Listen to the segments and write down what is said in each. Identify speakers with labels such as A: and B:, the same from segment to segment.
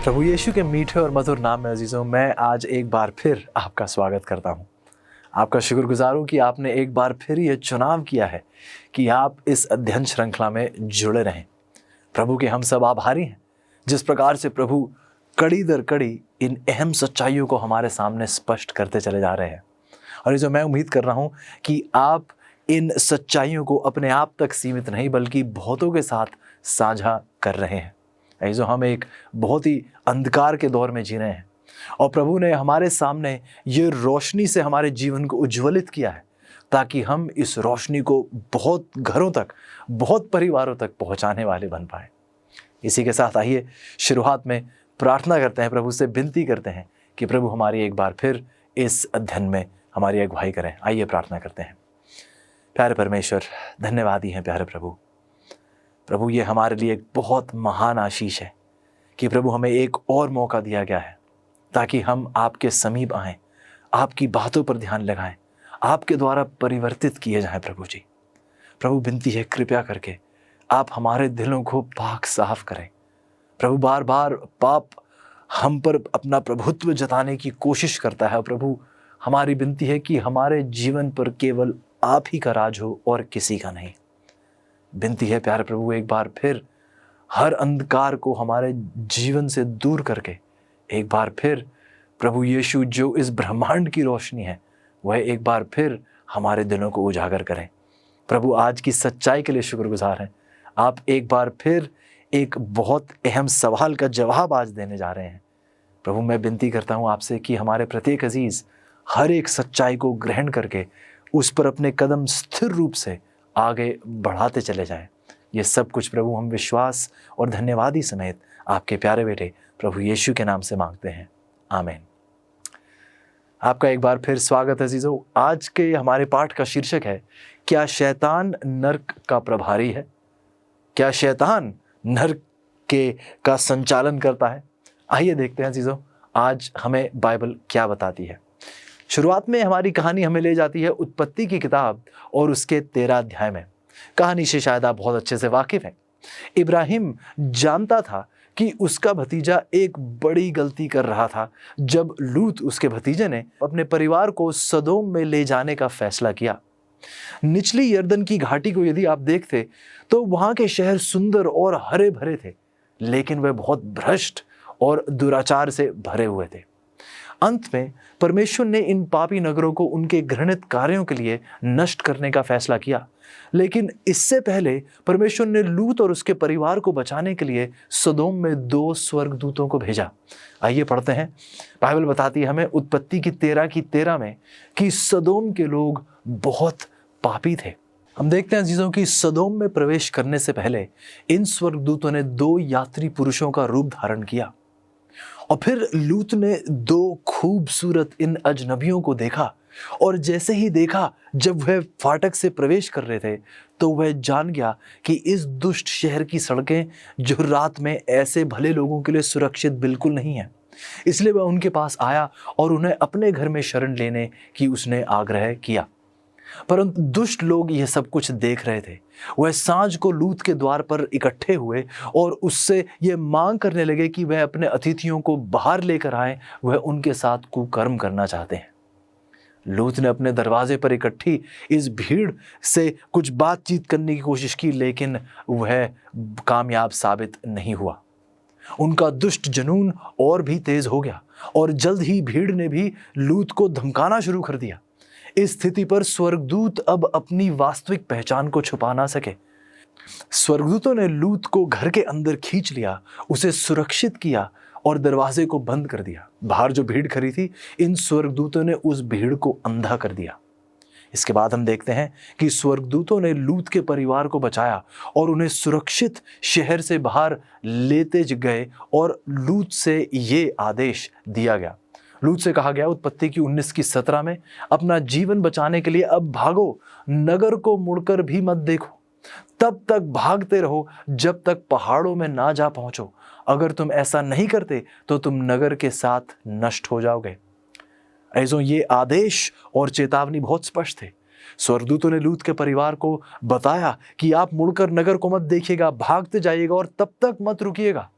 A: प्रभु यीशु के मीठे और मधुर नाम में अजीज़ों, मैं आज एक बार फिर आपका स्वागत करता हूँ। आपका शुक्रगुजार हूँ कि आपने एक बार फिर ये चुनाव किया है कि आप इस अध्ययन श्रृंखला में जुड़े रहें। प्रभु के हम सब आभारी हैं, जिस प्रकार से प्रभु कड़ी दर कड़ी इन अहम सच्चाइयों को हमारे सामने स्पष्ट करते चले जा रहे हैं। और जो मैं उम्मीद कर रहा हूँ कि आप इन सच्चाइयों को अपने आप तक सीमित नहीं बल्कि बहुतों के साथ साझा कर रहे हैं। जो हम एक बहुत ही अंधकार के दौर में जी रहे हैं और प्रभु ने हमारे सामने ये रोशनी से हमारे जीवन को उज्ज्वलित किया है ताकि हम इस रोशनी को बहुत घरों तक, बहुत परिवारों तक पहुंचाने वाले बन पाए। इसी के साथ आइए शुरुआत में प्रार्थना करते हैं, प्रभु से विनती करते हैं कि प्रभु हमारी एक बार फिर इस अध्ययन में हमारी अगुवाई करें। आइए प्रार्थना करते हैं। प्यारे परमेश्वर, धन्यवादी हैं प्यारे प्रभु। प्रभु ये हमारे लिए एक बहुत महान आशीष है कि प्रभु हमें एक और मौका दिया गया है ताकि हम आपके समीप आएं, आपकी बातों पर ध्यान लगाएं, आपके द्वारा परिवर्तित किए जाएं। प्रभु जी, प्रभु विनती है कृपया करके आप हमारे दिलों को पाक साफ करें। प्रभु बार बार पाप हम पर अपना प्रभुत्व जताने की कोशिश करता है। प्रभु हमारी विनती है कि हमारे जीवन पर केवल आप ही का राज हो और किसी का नहीं। विनती है प्यारे प्रभु, एक बार फिर हर अंधकार को हमारे जीवन से दूर करके एक बार फिर प्रभु यीशु जो इस ब्रह्मांड की रोशनी है वह एक बार फिर हमारे दिलों को उजागर करें। प्रभु आज की सच्चाई के लिए शुक्रगुजार हैं। आप एक बार फिर एक बहुत अहम सवाल का जवाब आज देने जा रहे हैं। प्रभु मैं विनती करता हूँ आपसे कि हमारे प्रत्येक अजीज हर एक सच्चाई को ग्रहण करके उस पर अपने कदम स्थिर रूप से आगे बढ़ाते चले जाएं। ये सब कुछ प्रभु हम विश्वास और धन्यवादी समेत आपके प्यारे बेटे प्रभु यीशु के नाम से मांगते हैं, आमीन। आपका एक बार फिर स्वागत है अजीजों। आज के हमारे पाठ का शीर्षक है, क्या शैतान नर्क का प्रभारी है? क्या शैतान नर्क का संचालन करता है? आइए देखते हैं अजीजों आज हमें बाइबल क्या बताती है। शुरुआत में हमारी कहानी हमें ले जाती है उत्पत्ति की किताब और उसके 13 अध्याय में। कहानी से शायद आप बहुत अच्छे से वाकिफ हैं। इब्राहिम जानता था कि उसका भतीजा एक बड़ी गलती कर रहा था जब लूत उसके भतीजे ने अपने परिवार को सदोम में ले जाने का फैसला किया। निचली यर्दन की घाटी को यदि आप देखते तो वहां के शहर सुंदर और हरे भरे थे, लेकिन वे बहुत भ्रष्ट और दुराचार से भरे हुए थे। अंत में परमेश्वर ने इन पापी नगरों को उनके घृणित कार्यों के लिए नष्ट करने का फैसला किया, लेकिन इससे पहले परमेश्वर ने लूत और उसके परिवार को बचाने के लिए सदोम में 2 स्वर्गदूतों को भेजा। आइए पढ़ते हैं। बाइबल बताती है हमें उत्पत्ति की 13 में कि सदोम के लोग बहुत पापी थे। हम देखते हैं अजीजों कि सदोम में प्रवेश करने से पहले इन स्वर्गदूतों ने 2 यात्री पुरुषों का रूप धारण किया और फिर लूत ने 2 खूबसूरत इन अजनबियों को देखा और जैसे ही देखा जब वह फाटक से प्रवेश कर रहे थे तो वह जान गया कि इस दुष्ट शहर की सड़कें जो रात में ऐसे भले लोगों के लिए सुरक्षित बिल्कुल नहीं है। इसलिए वह उनके पास आया और उन्हें अपने घर में शरण लेने की उसने आग्रह किया। परंतु दुष्ट लोग यह सब कुछ देख रहे थे। वह सांझ को लूत के द्वार पर इकट्ठे हुए और उससे यह मांग करने लगे कि वह अपने अतिथियों को बाहर लेकर आए, वह उनके साथ कुकर्म करना चाहते हैं। लूत ने अपने दरवाजे पर इकट्ठी इस भीड़ से कुछ बातचीत करने की कोशिश की, लेकिन वह कामयाब साबित नहीं हुआ। उनका दुष्ट जुनून और भी तेज हो गया और जल्द ही भीड़ ने भी लूत को धमकाना शुरू कर दिया। इस स्थिति पर स्वर्गदूत अब अपनी वास्तविक पहचान को छुपा ना सके। स्वर्गदूतों ने लूत को घर के अंदर खींच लिया, उसे सुरक्षित किया और दरवाजे को बंद कर दिया। बाहर जो भीड़ खड़ी थी, इन स्वर्गदूतों ने उस भीड़ को अंधा कर दिया। इसके बाद हम देखते हैं कि स्वर्गदूतों ने लूत के परिवार को बचाया और उन्हें सुरक्षित शहर से बाहर लेते गए और लूत से ये आदेश दिया गया। लूत से कहा गया उत्पत्ति की 19 की 17 में, अपना जीवन बचाने के लिए अब भागो, नगर को मुड़कर भी मत देखो, तब तक भागते रहो जब तक पहाड़ों में ना जा पहुंचो। अगर तुम ऐसा नहीं करते तो तुम नगर के साथ नष्ट हो जाओगे। ऐसो ये आदेश और चेतावनी बहुत स्पष्ट थे। स्वर्गदूतों ने लूत के परिवार को बताया कि आप मुड़कर नगर को मत देखिएगा, भागते जाइएगा और तब तक मत रुकिएगा,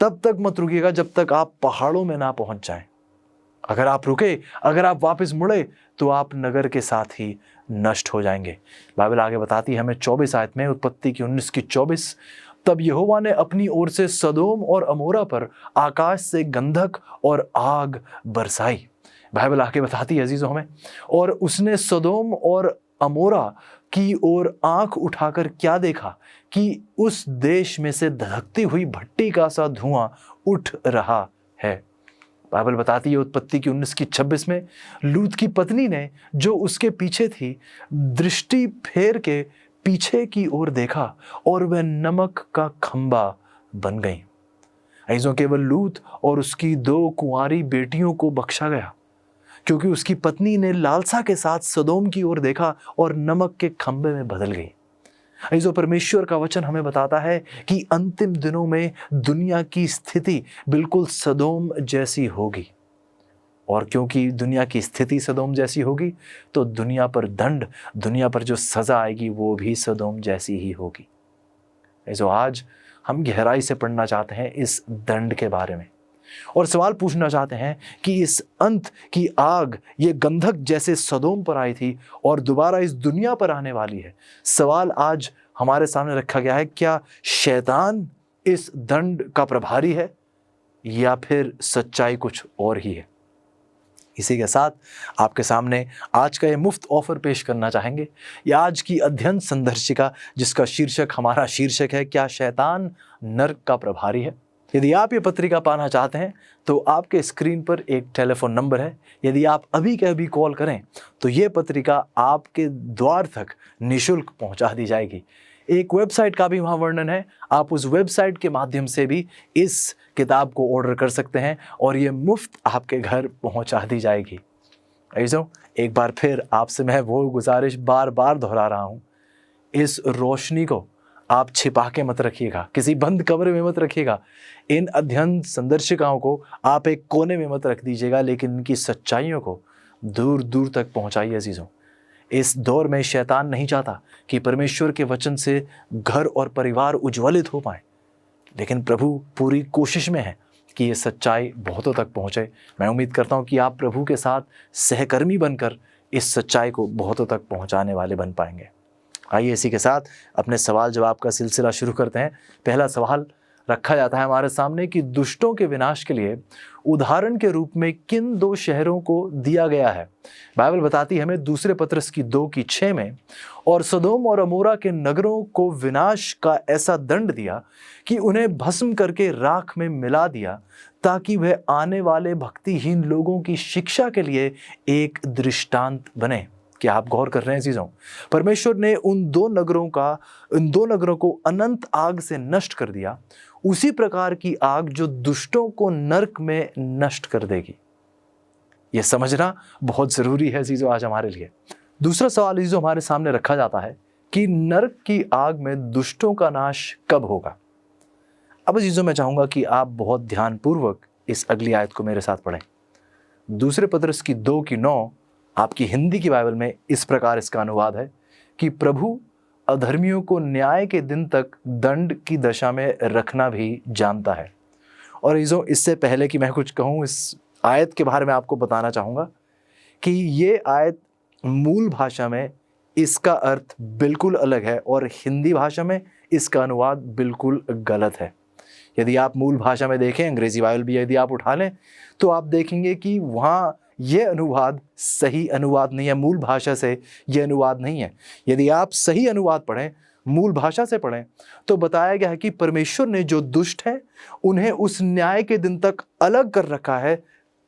A: तब तक मत रुकिएगा जब तक आप पहाड़ों में ना पहुंच जाएं। अगर आप रुके, अगर आप वापस मुड़े, तो आप नगर के साथ ही नष्ट हो जाएंगे। बाइबल आगे बताती है हमें 24 आयत में, उत्पत्ति की 19 की 24, तब यहोवा ने अपनी ओर से सदोम और अमोरा पर आकाश से गंधक और आग बरसाई। बाइबल आगे बताती है अजीजों हमें, और उसने सदोम और अमोरा की ओर आंख उठाकर क्या देखा कि उस देश में से धधकती हुई भट्टी का सा धुआं उठ रहा है। बाइबल बताती है उत्पत्ति की 19 की 26 में, लूत की पत्नी ने जो उसके पीछे थी दृष्टि फेर के पीछे की ओर देखा और वह नमक का खंबा बन गई। ऐसो केवल लूत और उसकी 2 कुंवारी बेटियों को बख्शा गया, क्योंकि उसकी पत्नी ने लालसा के साथ सदोम की ओर देखा और नमक के खंबे में बदल गई। ऐसो परमेश्वर का वचन हमें बताता है कि अंतिम दिनों में दुनिया की स्थिति बिल्कुल सदोम जैसी होगी, और क्योंकि दुनिया की स्थिति सदोम जैसी होगी तो दुनिया पर दंड, दुनिया पर जो सजा आएगी वो भी सदोम जैसी ही होगी। ऐसो आज हम गहराई से पढ़ना चाहते हैं इस दंड के बारे में, और सवाल पूछना चाहते हैं कि इस अंत की आग ये गंधक जैसे सदोम पर आई थी और दोबारा इस दुनिया पर आने वाली है। सवाल आज हमारे सामने रखा गया है, क्या शैतान इस दंड का प्रभारी है या फिर सच्चाई कुछ और ही है? इसी के साथ आपके सामने आज का ये मुफ्त ऑफर पेश करना चाहेंगे, या आज की अध्ययन संदर्शिका जिसका शीर्षक हमारा शीर्षक है, क्या शैतान नर्क का प्रभारी है? यदि आप ये पत्रिका पाना चाहते हैं तो आपके स्क्रीन पर एक टेलीफोन नंबर है। यदि आप अभी के अभी कॉल करें तो ये पत्रिका आपके द्वार तक निःशुल्क पहुंचा दी जाएगी। एक वेबसाइट का भी वहाँ वर्णन है, आप उस वेबसाइट के माध्यम से भी इस किताब को ऑर्डर कर सकते हैं और ये मुफ्त आपके घर पहुंचा दी जाएगी। ऐसो एक बार फिर आपसे मैं वो गुजारिश बार बार दोहरा रहा हूँ, इस रोशनी को आप छिपा के मत रखिएगा, किसी बंद कमरे में मत रखिएगा। इन अध्ययन संदर्शिकाओं को आप एक कोने में मत रख दीजिएगा, लेकिन इनकी सच्चाइयों को दूर दूर तक पहुंचाइए अजीजों। इस दौर में शैतान नहीं चाहता कि परमेश्वर के वचन से घर और परिवार उज्ज्वलित हो पाए, लेकिन प्रभु पूरी कोशिश में है कि ये सच्चाई बहुतों तक पहुंचे। मैं उम्मीद करता हूं कि आप प्रभु के साथ सहकर्मी बनकर इस सच्चाई को बहुतों तक पहुंचाने वाले बन पाएंगे। आइए इसी के साथ अपने सवाल जवाब का सिलसिला शुरू करते हैं। पहला सवाल रखा जाता है हमारे सामने कि दुष्टों के विनाश के लिए उदाहरण के रूप में किन 2 शहरों को दिया गया है? बाइबल बताती है हमें दूसरे पत्रस की 2 की 6 में, और सदोम और अमोरा के नगरों को विनाश का ऐसा दंड दिया कि उन्हें भस्म करके राख में मिला दिया, ताकि वह आने वाले भक्तिहीन लोगों की शिक्षा के लिए एक दृष्टांत बने। क्या आप गौर कर रहे हैं चीज़ों? परमेश्वर ने उन 2 नगरों को अनंत आग से नष्ट कर दिया, उसी प्रकार की आग जो दुष्टों को नरक में नष्ट कर देगी। यह समझना बहुत जरूरी है चीज़ों आज हमारे लिए। दूसरा सवाल जो हमारे सामने रखा जाता है कि नरक की आग में दुष्टों का नाश कब होगा? अब चीज़ों मैं चाहूंगा कि आप बहुत ध्यानपूर्वक इस अगली आयत को मेरे साथ पढ़ें। दूसरे पत्रस की 2 की 9 आपकी हिंदी की बाइबल में इस प्रकार इसका अनुवाद है कि प्रभु अधर्मियों को न्याय के दिन तक दंड की दशा में रखना भी जानता है। और इससे पहले कि मैं कुछ कहूँ इस आयत के बारे में आपको बताना चाहूँगा कि ये आयत मूल भाषा में इसका अर्थ बिल्कुल अलग है और हिंदी भाषा में इसका अनुवाद बिल्कुल गलत है। यदि आप मूल भाषा में देखें, अंग्रेजी बाइबल भी यदि आप उठा लें, तो आप देखेंगे कि वहाँ ये अनुवाद सही अनुवाद नहीं है, मूल भाषा से ये अनुवाद नहीं है। यदि आप सही अनुवाद पढ़ें, मूल भाषा से पढ़ें, तो बताया गया है कि परमेश्वर ने जो दुष्ट हैं उन्हें उस न्याय के दिन तक अलग कर रखा है,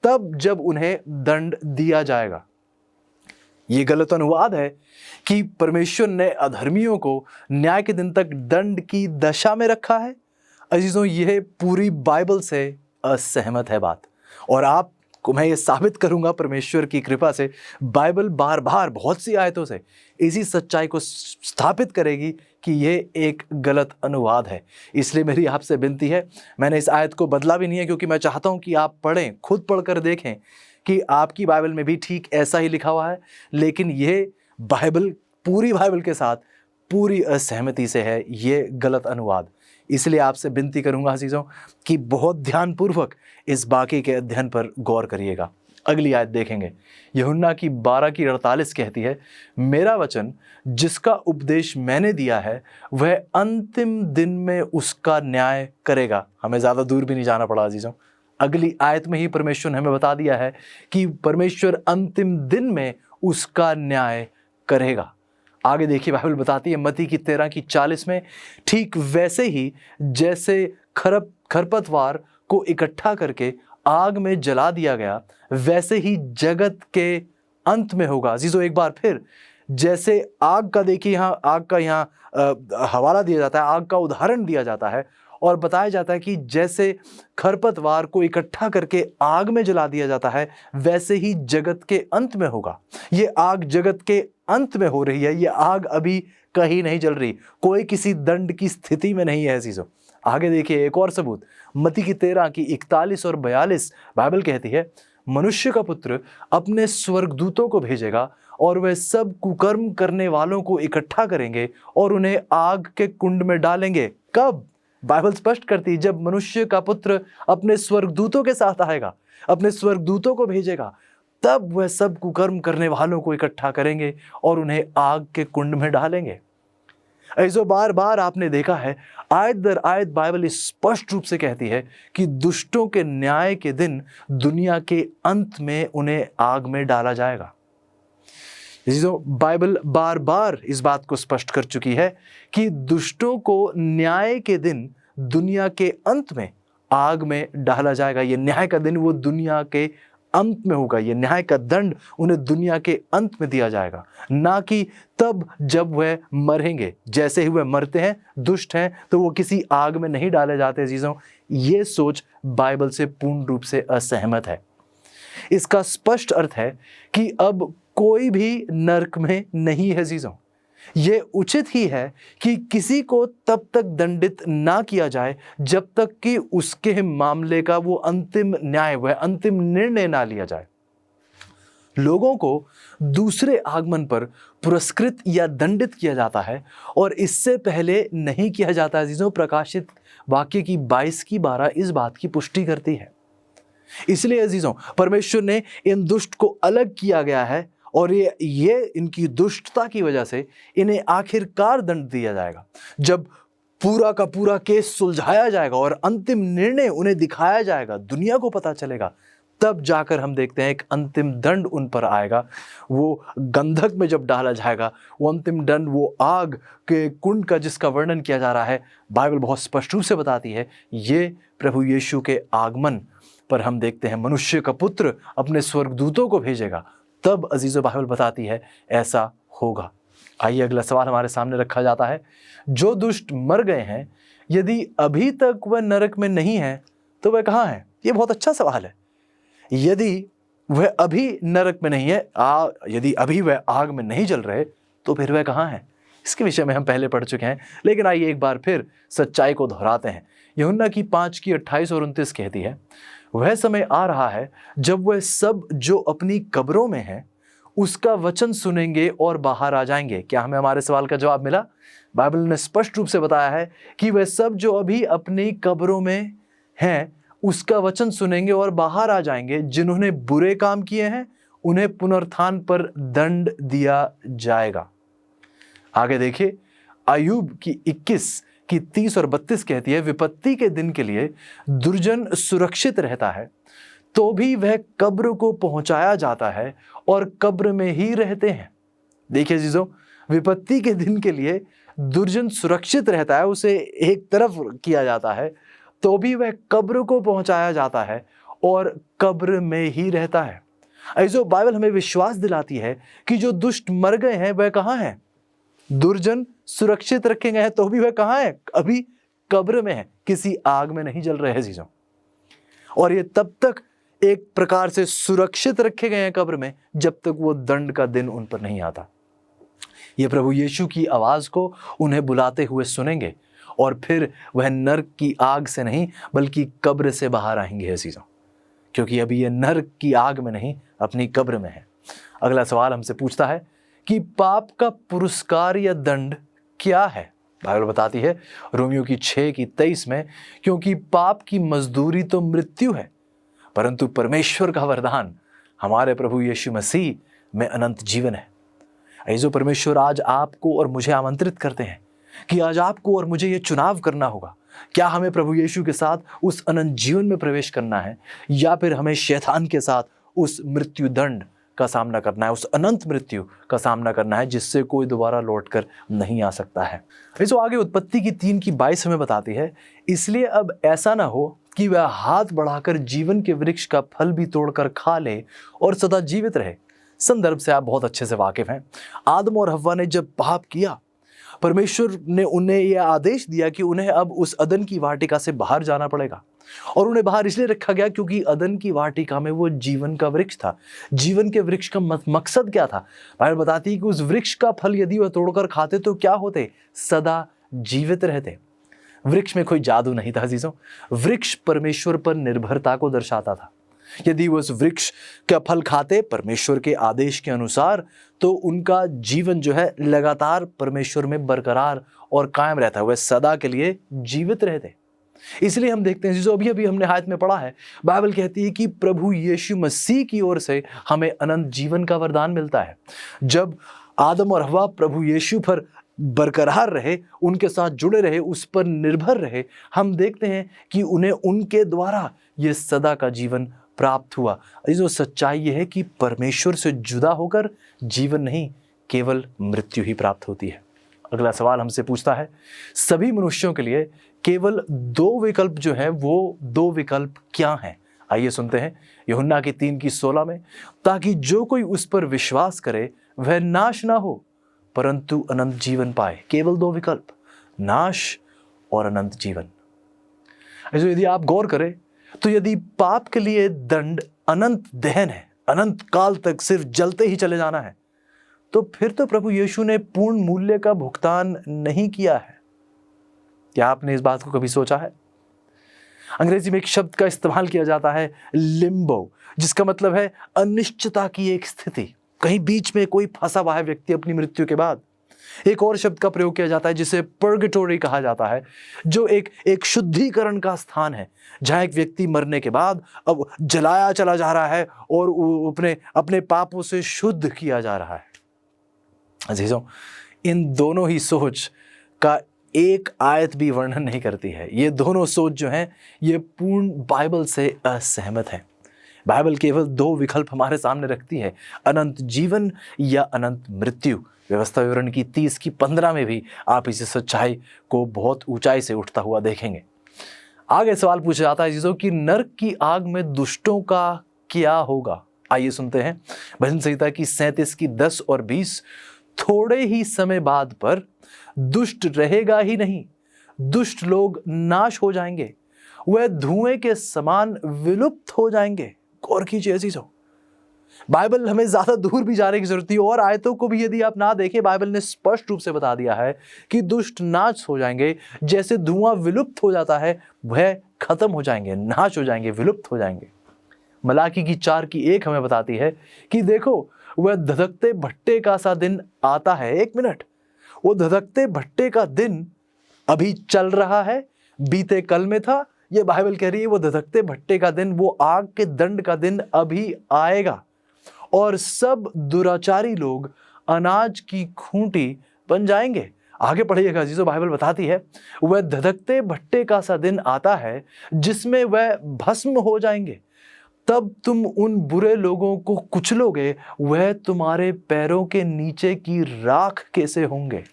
A: तब जब उन्हें दंड दिया जाएगा। ये गलत अनुवाद है कि परमेश्वर ने अधर्मियों को न्याय के दिन तक दंड की दशा में रखा है। अजीजों, यह पूरी बाइबल से असहमत है बात, और आपको मैं ये साबित करूंगा परमेश्वर की कृपा से। बाइबल बार बार बहुत सी आयतों से इसी सच्चाई को स्थापित करेगी कि यह एक गलत अनुवाद है। इसलिए मेरी आपसे विनती है, मैंने इस आयत को बदला भी नहीं है, क्योंकि मैं चाहता हूं कि आप पढ़ें, खुद पढ़कर देखें कि आपकी बाइबल में भी ठीक ऐसा ही लिखा हुआ है। लेकिन यह बाइबल, पूरी बाइबल के साथ पूरी असहमति से है ये गलत अनुवाद। इसलिए आपसे विनती करूंगा अजीजों कि बहुत ध्यानपूर्वक इस बाकी के अध्ययन पर गौर करिएगा। अगली आयत देखेंगे, यूहन्ना की 12:48 कहती है, मेरा वचन जिसका उपदेश मैंने दिया है वह अंतिम दिन में उसका न्याय करेगा। हमें ज़्यादा दूर भी नहीं जाना पड़ा अजीजों, अगली आयत में ही परमेश्वर ने हमें बता दिया है कि परमेश्वर अंतिम दिन में उसका न्याय करेगा। आगे देखिए, बाइबल बताती है मत्ती की 13:40 में, ठीक वैसे ही जैसे खरपतवार को इकट्ठा करके आग में जला दिया गया, वैसे ही जगत के अंत में होगा। अजीजों एक बार फिर, जैसे आग का देखिए यहाँ आग का यहाँ हवाला दिया जाता है, आग का उदाहरण दिया जाता है और बताया जाता है कि जैसे खरपतवार को इकट्ठा करके आग में जला दिया जाता है, वैसे ही जगत के अंत में होगा। ये आग जगत के अंत में हो रही है, ये आग अभी कहीं नहीं जल रही, कोई किसी दंड की स्थिति में नहीं है अजीजों। आगे देखिए एक और सबूत, मत्ती की 13:41 और 42 बाइबल कहती है, मनुष्य का पुत्र अपने स्वर्गदूतों को भेजेगा और वह सब कुकर्म करने वालों को इकट्ठा करेंगे और उन्हें आग के कुंड में डालेंगे। कब? बाइबल स्पष्ट करती है, जब मनुष्य का पुत्र अपने स्वर्गदूतों के साथ आएगा, अपने स्वर्गदूतों को भेजेगा, तब वह सब कुकर्म करने वालों को इकट्ठा करेंगे और उन्हें आग के कुंड में डालेंगे। ऐसो बार बार आपने देखा है, आयत दर आयत बाइबल स्पष्ट रूप से कहती है कि दुष्टों के न्याय के दिन दुनिया के अंत में उन्हें आग में डाला जाएगा। बाइबल बार बार इस बात को स्पष्ट कर चुकी है कि दुष्टों को न्याय के दिन दुनिया के अंत में आग में डाला जाएगा। ये न्याय का दिन वो दुनिया के अंत में होगा, ये न्याय का दंड उन्हें दुनिया के अंत में दिया जाएगा, ना कि तब जब वह मरेंगे। जैसे ही वह मरते हैं, दुष्ट हैं, तो वो किसी आग में नहीं डाले जाते अजीजों। ये सोच बाइबल से पूर्ण रूप से असहमत है। इसका स्पष्ट अर्थ है कि अब कोई भी नरक में नहीं है अजीजों। ये उचित ही है कि किसी को तब तक दंडित ना किया जाए जब तक कि उसके मामले का वो अंतिम न्याय, वह अंतिम निर्णय ना लिया जाए। लोगों को दूसरे आगमन पर पुरस्कृत या दंडित किया जाता है और इससे पहले नहीं किया जाता अजीजों। प्रकाशित वाक्य की 22:12 इस बात की पुष्टि करती है। इसलिए अजीजों परमेश्वर ने इन दुष्ट को अलग किया गया है और ये इनकी दुष्टता की वजह से इन्हें आखिरकार दंड दिया जाएगा। जब पूरा का पूरा केस सुलझाया जाएगा और अंतिम निर्णय उन्हें दिखाया जाएगा, दुनिया को पता चलेगा, तब जाकर हम देखते हैं एक अंतिम दंड उन पर आएगा। वो गंधक में जब डाला जाएगा, वो अंतिम दंड, वो आग के कुंड का जिसका वर्णन किया जा रहा है, बाइबल बहुत स्पष्ट रूप से बताती है, ये प्रभु यीशु के आगमन पर हम देखते हैं मनुष्य का पुत्र अपने स्वर्गदूतों को भेजेगा। तब अजीजों बाइबल बताती है ऐसा होगा। आइए अगला सवाल हमारे सामने रखा जाता है, जो दुष्ट मर गए हैं, यदि अभी तक वह नरक में नहीं है तो वह कहाँ है? ये बहुत अच्छा सवाल है। यदि वह अभी नरक में नहीं है, यदि अभी वह आग में नहीं जल रहे, तो फिर वह कहाँ है? इसके विषय में हम पहले पढ़ चुके हैं, लेकिन आइए एक बार फिर सच्चाई को दोहराते हैं। यूहन्ना की 5:28 और 29 कहती है, वह समय आ रहा है जब वह सब जो अपनी कब्रों में हैं उसका वचन सुनेंगे और बाहर आ जाएंगे। क्या हमें हमारे सवाल का जवाब मिला? बाइबल ने स्पष्ट रूप से बताया है कि वह सब जो अभी अपनी कब्रों में हैं उसका वचन सुनेंगे और बाहर आ जाएंगे। जिन्होंने बुरे काम किए हैं उन्हें पुनरुत्थान पर दंड दिया जाएगा। आगे देखिए, अय्यूब की 21 की 30 और 32 कहती है, विपत्ति के दिन के लिए दुर्जन सुरक्षित रहता है तो भी वह कब्र को पहुंचाया जाता है और कब्र में ही रहते हैं। देखिए जीजो, विपत्ति के दिन के लिए दुर्जन सुरक्षित रहता है, उसे एक तरफ किया जाता है, तो भी वह कब्र को पहुंचाया जाता है और कब्र में ही रहता है। ऐसो बाइबल हमें विश्वास दिलाती है कि जो दुष्ट मर गए हैं वह कहाँ हैं? दुर्जन सुरक्षित रखे गए हैं तो भी वह कहाँ है? अभी कब्र में है, किसी आग में नहीं जल रहे हैं जीजो। और ये तब तक एक प्रकार से सुरक्षित रखे गए हैं कब्र में जब तक वो दंड का दिन उन पर नहीं आता। ये प्रभु यीशु की आवाज को उन्हें बुलाते हुए सुनेंगे और फिर वह नरक की आग से नहीं बल्कि कब्र से बाहर आएंगे अजीजों, क्योंकि अभी ये नरक की आग में नहीं, अपनी कब्र में है। अगला सवाल हमसे पूछता है कि पाप का पुरस्कार या दंड क्या है? बाइबल बताती है रोमियो की 6:23 में, क्योंकि पाप की मजदूरी तो मृत्यु है, परंतु परमेश्वर का वरदान हमारे प्रभु यीशु मसीह में अनंत जीवन है। ऐसो परमेश्वर आज आपको और मुझे आमंत्रित करते हैं कि आज आपको और मुझे ये चुनाव करना होगा, क्या हमें प्रभु यीशु के साथ उस अनंत जीवन में प्रवेश करना है, या फिर हमें शैतान के साथ उस मृत्यु दंड का सामना करना है, उस अनंत मृत्यु का सामना करना है जिससे कोई दोबारा लौटकर नहीं आ सकता है। इसो आगे उत्पत्ति की 3:22 हमें बताती है, इसलिए अब ऐसा ना हो कि वह हाथ बढ़ाकर जीवन के वृक्ष का फल भी तोड़कर खा ले और सदा जीवित रहे। संदर्भ से आप बहुत अच्छे से वाकिफ हैं। आदम और हव्वा ने जब पाप किया, परमेश्वर ने उन्हें यह आदेश दिया कि उन्हें अब उस अदन की वाटिका से बाहर जाना पड़ेगा, और उन्हें बाहर इसलिए रखा गया क्योंकि अदन की वाटिका में वो जीवन का वृक्ष था। जीवन के वृक्ष का मकसद क्या था? बाइबल बताती है कि उस वृक्ष का फल यदि वह तोड़कर खाते तो क्या होते? सदा जीवित रहते। वृक्ष में कोई जादू नहीं था अजीजों, वृक्ष परमेश्वर पर निर्भरता को दर्शाता था। यदि वो उस वृक्ष का फल खाते परमेश्वर के आदेश के अनुसार, तो उनका जीवन जो है लगातार परमेश्वर में बरकरार और कायम रहता है, वह सदा के लिए जीवित रहते। इसलिए हम देखते हैं, जो अभी अभी हमने आयत में पढ़ा है, बाइबल कहती है कि प्रभु यीशु मसीह की ओर से हमें अनंत जीवन का वरदान मिलता है। जब आदम और हव्वा प्रभु यीशु पर बरकरार रहे, उनके साथ जुड़े रहे, उस पर निर्भर रहे, हम देखते हैं कि उन्हें उनके द्वारा ये सदा का जीवन प्राप्त हुआ। जो सच्चाई ये है कि परमेश्वर से जुदा होकर जीवन नहीं, केवल मृत्यु ही प्राप्त होती है। अगला सवाल हमसे पूछता है, सभी मनुष्यों के लिए केवल 2 विकल्प जो हैं, वो 2 विकल्प क्या हैं? आइए सुनते हैं यूहन्ना की 3:16 में, ताकि जो कोई उस पर विश्वास करे वह नाश ना हो परंतु अनंत जीवन पाए। केवल 2 विकल्प, नाश और अनंत जीवन। ऐसे यदि आप गौर करें तो यदि पाप के लिए दंड अनंत दहन है, अनंत काल तक सिर्फ जलते ही चले जाना है, तो फिर तो प्रभु यीशु ने पूर्ण मूल्य का भुगतान नहीं किया है। क्या आपने इस बात को कभी सोचा है? अंग्रेजी में एक शब्द का इस्तेमाल किया जाता है, लिम्बो, जिसका मतलब है अनिश्चितता की एक स्थिति, कहीं बीच में कोई फंसा हुआ है व्यक्ति अपनी मृत्यु के बाद। एक और शब्द का प्रयोग किया जाता है जिसे पर्गेटोरी कहा जाता है, जो एक शुद्धिकरण का स्थान है, जहां एक व्यक्ति मरने के बाद अब जलाया चला जा रहा है और अपने पापों से शुद्ध किया जा रहा है। अजीजों, इन दोनों ही सोच का एक आयत भी वर्णन नहीं करती है। ये दोनों सोच जो हैं, ये पूर्ण बाइबल से असहमत है। बाइबल केवल 2 विकल्प हमारे सामने रखती है, अनंत जीवन या अनंत मृत्यु। व्यवस्था विवरण की 30:15 में भी आप इस सच्चाई को बहुत ऊंचाई से उठता हुआ देखेंगे। आगे सवाल पूछा जाता है चीजों कि नरक की आग में दुष्टों का क्या होगा? आइए सुनते हैं भजन संहिता की 37:10 और 20। थोड़े ही समय बाद पर दुष्ट रहेगा ही नहीं, दुष्ट लोग नाश हो जाएंगे, वह धुएं के समान विलुप्त हो जाएंगे। गौर कीजिए अजीजों, बाइबल हमें ज्यादा दूर भी जाने की जरूरत नहीं, और आयतों को भी यदि आप ना देखें, बाइबल ने स्पष्ट रूप से बता दिया है कि दुष्ट नाश हो जाएंगे। जैसे धुआं विलुप्त हो जाता है, वह खत्म हो जाएंगे, नाश हो जाएंगे, विलुप्त हो जाएंगे। मलाकी की 4:1 हमें बताती है कि देखो, वह धधकते भट्टे का सा दिन आता है। 1 मिनट, वो धधकते भट्टे का दिन अभी चल रहा है, बीते कल में था। ये बाइबल कह रही है वो धधकते भट्टे का दिन, वो आग के दंड का दिन अभी आएगा, और सब दुराचारी लोग अनाज की खूंटी बन जाएंगे। आगे पढ़िएगा अजीजों, बाइबल बताती है वह धधकते भट्टे का सा दिन आता है जिसमें वह भस्म हो जाएंगे। तब तुम उन बुरे लोगों को कुचलोगे, वह तुम्हारे पैरों के नीचे की राख कैसे होंगे।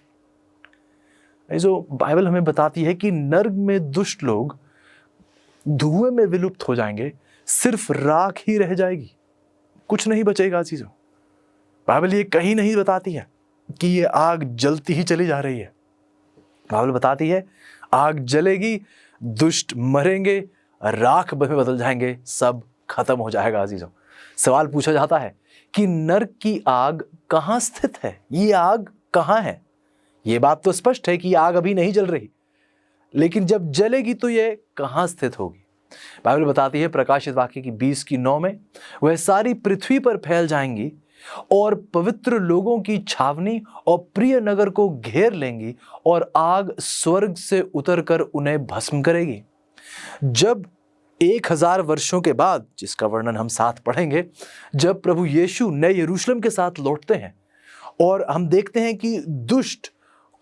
A: जो बाइबल हमें बताती है कि नर्क में दुष्ट लोग धुएं में विलुप्त हो जाएंगे, सिर्फ राख ही रह जाएगी, कुछ नहीं बचेगा चीजों। बाइबल ये कहीं नहीं बताती है कि ये आग जलती ही चली जा रही है। बाइबल बताती है आग जलेगी, दुष्ट मरेंगे, राख में बदल जाएंगे, सब खत्म हो जाएगा अजीजों। सवाल पूछा जाता है कि नर्क की आग कहां स्थित है, ये आग कहां है? ये बात तो स्पष्ट है कि आग अभी नहीं जल रही, लेकिन जब जलेगी तो ये कहां स्थित होगी? बाइबल बताती है प्रकाशित वाक्य की 20:9 में, वह सारी पृथ्वी पर फैल जाएंगी, और पवित्र लोगों की छावनी और प्रिय नगर को घेर लेंगी और आग स्वर्ग से उतरकर उन्हें भस्म करेगी। जब 1000 वर्षों के बाद, जिसका वर्णन हम साथ पढ़ेंगे, जब प्रभु यीशु नए यरूशलेम के साथ लौटते हैं और हम देखते हैं कि दुष्ट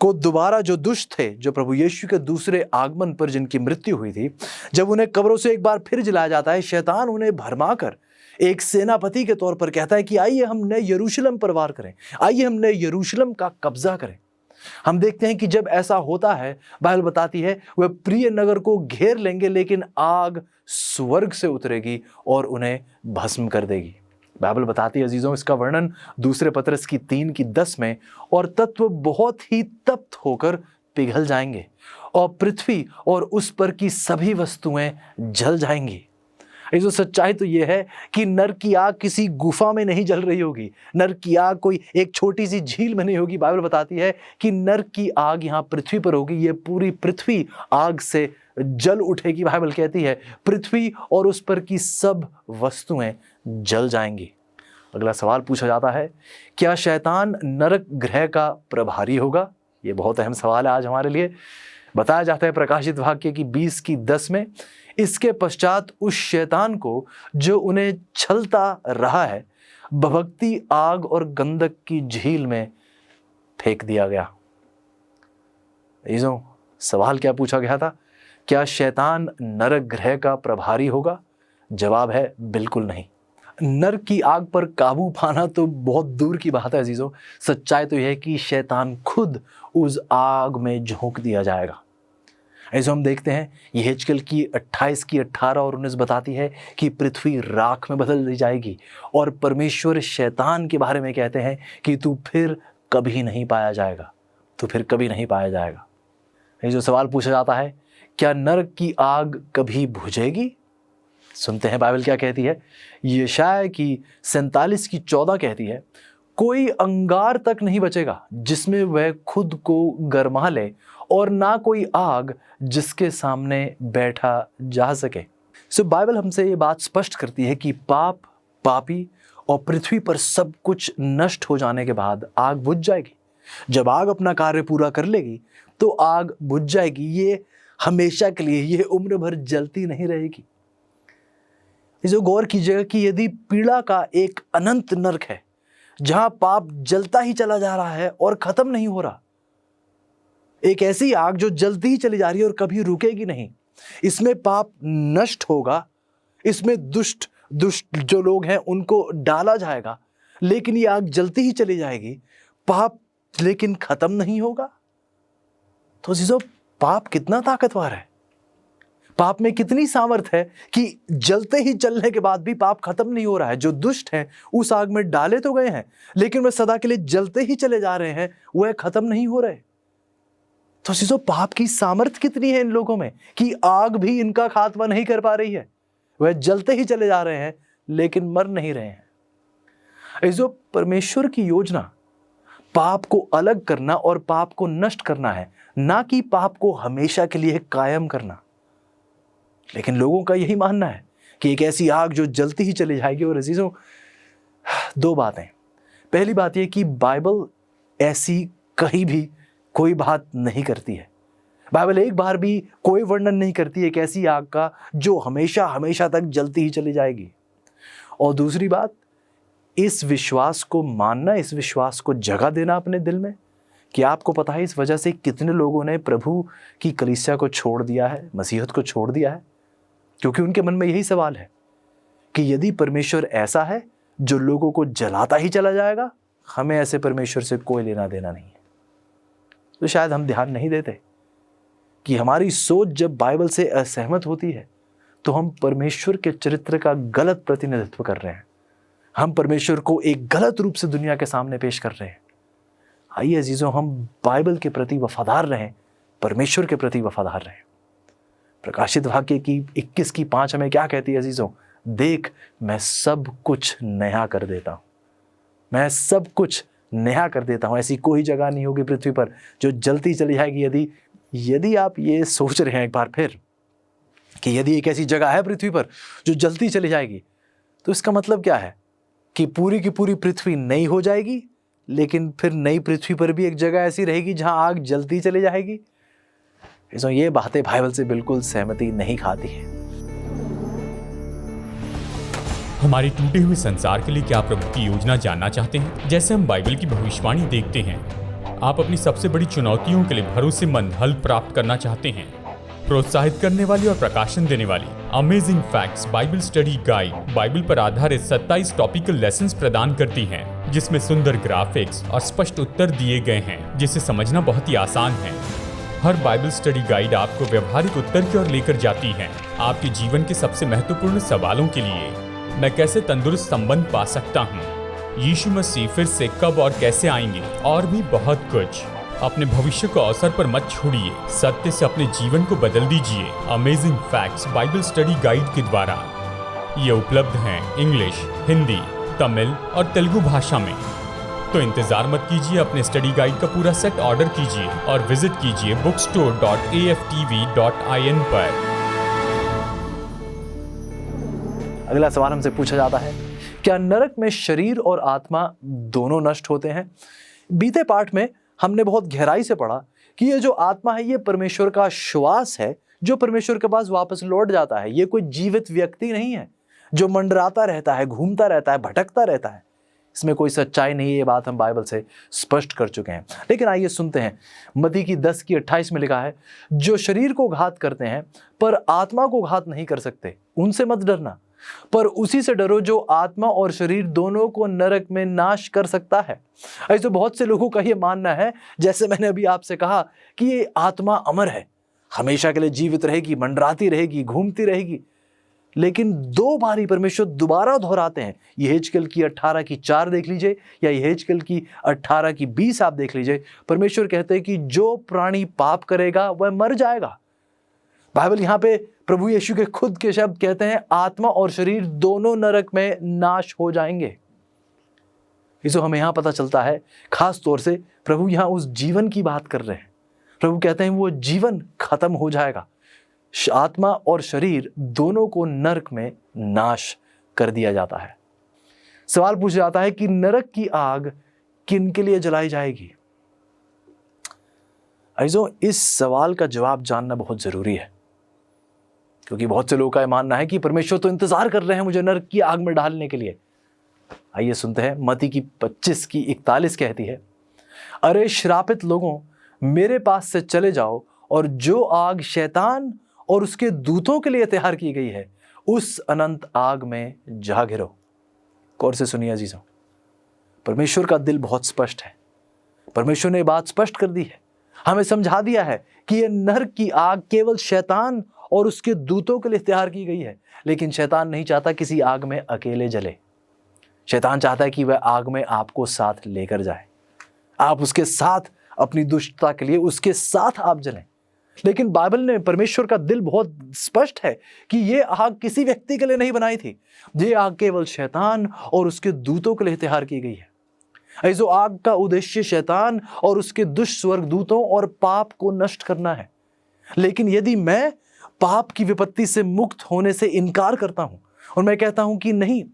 A: को दोबारा, जो दुष्ट थे, जो प्रभु यीशु के दूसरे आगमन पर जिनकी मृत्यु हुई थी, जब उन्हें कब्रों से एक बार फिर जलाया जाता है, शैतान उन्हें भरमाकर एक सेनापति के तौर पर कहता है कि आइए हम नए यरूशलेम पर वार करें, आइए हम नए यरूशलेम का कब्जा करें। हम देखते हैं कि जब ऐसा होता है, बाइबल बताती है वह प्रिय नगर को घेर लेंगे, लेकिन आग स्वर्ग से उतरेगी और उन्हें भस्म कर देगी। बाइबल बताती है अजीजों, इसका वर्णन दूसरे पतरस की 3:10 में, और तत्व बहुत ही तप्त होकर पिघल जाएंगे और पृथ्वी और उस पर की सभी वस्तुएं जल जाएंगी। ये जो सच्चाई तो ये है कि नरक की आग किसी गुफा में नहीं जल रही होगी, नरक की आग कोई एक छोटी सी झील में नहीं होगी। बाइबल बताती है कि नरक की आग यहाँ पृथ्वी पर होगी, ये पूरी पृथ्वी आग से जल उठेगी। बाइबल कहती है पृथ्वी और उस पर की सब वस्तुएं जल जाएंगी। अगला सवाल पूछा जाता है, क्या शैतान नरक ग्रह का प्रभारी होगा? ये बहुत अहम सवाल है आज हमारे लिए। बताया जाता है प्रकाशित वाक्य की 20:10 में, इसके पश्चात उस शैतान को जो उन्हें छलता रहा है भभकती आग और गंधक की झील में फेंक दिया गया। इज़ो सवाल क्या पूछा गया था, क्या शैतान नरक ग्रह का प्रभारी होगा? जवाब है बिल्कुल नहीं। नरक की आग पर काबू पाना तो बहुत दूर की बात है अजीजों। सच्चाई तो यह है कि शैतान खुद उस आग में झोंक दिया जाएगा। ऐसे हम देखते हैं यहेजकेल की 28 की 18 और 19 बताती है कि पृथ्वी राख में बदल दी जाएगी और परमेश्वर शैतान के बारे में कहते हैं कि तू फिर कभी नहीं पाया जाएगा, तू फिर कभी नहीं पाया जाएगा। ये जो सवाल पूछा जाता है, क्या नरक की आग कभी बुझेगी? सुनते हैं बाइबल क्या कहती है। यशायाह की 47 की 14 कहती है, कोई अंगार तक नहीं बचेगा जिसमें वह खुद को गरमा ले, और ना कोई आग जिसके सामने बैठा जा सके। सो बाइबल हमसे ये बात स्पष्ट करती है कि पाप, पापी और पृथ्वी पर सब कुछ नष्ट हो जाने के बाद आग बुझ जाएगी। जब आग अपना कार्य पूरा कर लेगी तो आग बुझ जाएगी। ये हमेशा के लिए, ये उम्र भर जलती नहीं रहेगी। जो गौर कीजिएगा कि यदि पीड़ा का एक अनंत नरक है जहां पाप जलता ही चला जा रहा है और खत्म नहीं हो रहा, एक ऐसी आग जो जलती ही चली जा रही है और कभी रुकेगी नहीं, इसमें पाप नष्ट होगा, इसमें दुष्ट जो लोग हैं उनको डाला जाएगा, लेकिन ये आग जलती ही चली जाएगी, पाप लेकिन खत्म नहीं होगा। तो जीजो, पाप कितना ताकतवर है, पाप में कितनी सामर्थ है कि जलते ही चलने के बाद भी पाप खत्म नहीं हो रहा है। जो दुष्ट हैं उस आग में डाले तो गए हैं, लेकिन वे सदा के लिए जलते ही चले जा रहे हैं, वह खत्म नहीं हो रहे। तो सीजो, पाप की सामर्थ कितनी है इन लोगों में कि आग भी इनका खात्मा नहीं कर पा रही है, वह जलते ही चले जा रहे हैं लेकिन मर नहीं रहे हैं। जो परमेश्वर की योजना पाप को अलग करना और पाप को नष्ट करना है, ना कि पाप को हमेशा के लिए कायम करना। लेकिन लोगों का यही मानना है कि एक ऐसी आग जो जलती ही चली जाएगी। और अजीजों, दो बातें। पहली बात यह कि बाइबल ऐसी कहीं भी कोई बात नहीं करती है। बाइबल एक बार भी कोई वर्णन नहीं करती एक ऐसी आग का जो हमेशा हमेशा तक जलती ही चली जाएगी। और दूसरी बात, इस विश्वास को मानना, इस विश्वास को जगह देना अपने दिल में कि आपको पता है इस वजह से कितने लोगों ने प्रभु की कलीसिया को छोड़ दिया है, मसीहत को छोड़ दिया है, क्योंकि उनके मन में यही सवाल है कि यदि परमेश्वर ऐसा है जो लोगों को जलाता ही चला जाएगा, हमें ऐसे परमेश्वर से कोई लेना देना नहीं है। तो शायद हम ध्यान नहीं देते कि हमारी सोच जब बाइबल से असहमत होती है तो हम परमेश्वर के चरित्र का गलत प्रतिनिधित्व कर रहे हैं, हम परमेश्वर को एक गलत रूप से दुनिया के सामने पेश कर रहे हैं। आइए अजीजों, हम बाइबल के प्रति वफादार रहें, परमेश्वर के प्रति वफादार रहें। प्रकाशित वाक्य की 21 की 5 हमें क्या कहती है अजीजों? देख, मैं सब कुछ नया कर देता हूं, मैं सब कुछ नया कर देता हूं। ऐसी कोई जगह नहीं होगी पृथ्वी पर जो जलती चली जाएगी। यदि आप ये सोच रहे हैं एक बार फिर कि यदि एक ऐसी जगह है पृथ्वी पर जो जलती चली जाएगी, तो इसका मतलब क्या है? कि पूरी की पूरी पृथ्वी नई हो जाएगी, लेकिन फिर नई पृथ्वी पर भी एक जगह ऐसी रहेगी जहां आग जलती चली जाएगी। ये बातें बाइबल से बिल्कुल सहमति नहीं खाती है।
B: हमारे टूटे हुए संसार के लिए क्या प्रभु की योजना जानना चाहते हैं? जैसे हम बाइबल की भविष्यवाणी देखते हैं, आप अपनी सबसे बड़ी चुनौतियों के लिए भरोसेमंद हल प्राप्त करना चाहते हैं। प्रोत्साहित करने वाली और प्रकाशन देने वाली amazing facts Bible study guide Bible पर आधारित 27 टॉपिकल लेसन्स प्रदान करती हैं, जिसमें सुंदर ग्राफिक्स और स्पष्ट उत्तर दिए गए हैं, जिसे समझना बहुत ही आसान है। हर बाइबल स्टडी गाइड आपको व्यवहारिक उत्तर की ओर लेकर जाती है, आपके जीवन के सबसे महत्वपूर्ण सवालों के लिए। मैं कैसे तंदुरुस्त संबंध पा सकता हूँ, यीशु मसीह फिर से कब और कैसे आएंगे, और भी बहुत कुछ। अपने भविष्य को अवसर पर मत छोड़िए, सत्य से अपने जीवन को बदल दीजिए। Amazing facts Bible study guide के द्वारा ये उपलब्ध हैं इंग्लिश, हिंदी, तमिल और तेलुगु भाषा में। तो इंतजार मत कीजिए, अपने स्टडी गाइड का पूरा सेट ऑर्डर कीजिए और विजिट कीजिए bookstore.aftv.in पर।
A: अगला सवाल हमसे पूछा जाता है, क्या नरक में शरीर और आत्मा दोनों नष्ट होते हैं? बीते पाठ में हमने बहुत गहराई से पढ़ा कि ये जो आत्मा है, ये परमेश्वर का श्वास है जो परमेश्वर के पास वापस लौट जाता है। ये कोई जीवित व्यक्ति नहीं है जो मंडराता रहता है, घूमता रहता है, भटकता रहता है। इसमें कोई सच्चाई नहीं है, ये बात हम बाइबल से स्पष्ट कर चुके हैं। लेकिन आइए सुनते हैं, मत्ती की 10:28 में लिखा है, जो शरीर को घात करते हैं पर आत्मा को घात नहीं कर सकते, उनसे मत डरना, पर उसी से डरो जो आत्मा और शरीर दोनों को नरक में नाश कर सकता है। ऐसे बहुत से लोगों का ये मानना है, जैसे मैंने अभी आपसे कहा, कि ये आत्मा अमर है, हमेशा के लिए जीवित रहेगी, मंडराती रहेगी, घूमती रहेगी। लेकिन 2 बारी परमेश्वर दोबारा दोहराते हैं। यहेजकेल की 18:4 देख लीजिए, या यहेजकेल की 18:20 आप देख लीजिए। परमेश्वर कहते हैं कि जो प्राणी पाप करेगा वह मर जाएगा। बाइबल यहाँ पे प्रभु यीशु के खुद के शब्द कहते हैं, आत्मा और शरीर दोनों नरक में नाश हो जाएंगे। इसको हमें यहाँ पता चलता है, खास तौर से प्रभु यहाँ उस जीवन की बात कर रहे हैं। प्रभु कहते हैं वो जीवन खत्म हो जाएगा, आत्मा और शरीर दोनों को नरक में नाश कर दिया जाता है। सवाल पूछा जाता है कि नरक की आग किन के लिए जलाई जाएगी? इस सवाल का जवाब जानना बहुत जरूरी है, क्योंकि बहुत से लोगों का मानना है कि परमेश्वर तो इंतजार कर रहे हैं मुझे नरक की आग में डालने के लिए। आइए सुनते हैं, मत्ती की 25:41 कहती है, अरे श्रापित लोगों, मेरे पास से चले जाओ और जो आग शैतान और उसके दूतों के लिए तैयार की गई है, उस अनंत आग में जा गिरो। गौर से सुनिए अजीजों, परमेश्वर का दिल बहुत स्पष्ट है। परमेश्वर ने बात स्पष्ट कर दी है, हमें समझा दिया है कि यह नरक की आग केवल शैतान और उसके दूतों के लिए तैयार की गई है। लेकिन शैतान नहीं चाहता किसी आग में अकेले जले। शैतान चाहता है कि वह आग में आपको साथ लेकर जाए, आप उसके साथ अपनी दुष्टता के लिए उसके साथ आप जलें। लेकिन बाइबल ने, परमेश्वर का दिल बहुत स्पष्ट है कि ये आग किसी व्यक्ति के लिए नहीं बनाई थी। ये आग केवल शैतान और उसके दूतों के लिए तैयार की गई है। ऐसो आग का उद्देश्य शैतान और उसके दुष्ट स्वर्गदूतों और पाप को नष्ट करना है। लेकिन यदि मैं पाप की विपत्ति से मुक्त होने से इनकार करता हूं और मैं कहता हूं कि नहीं,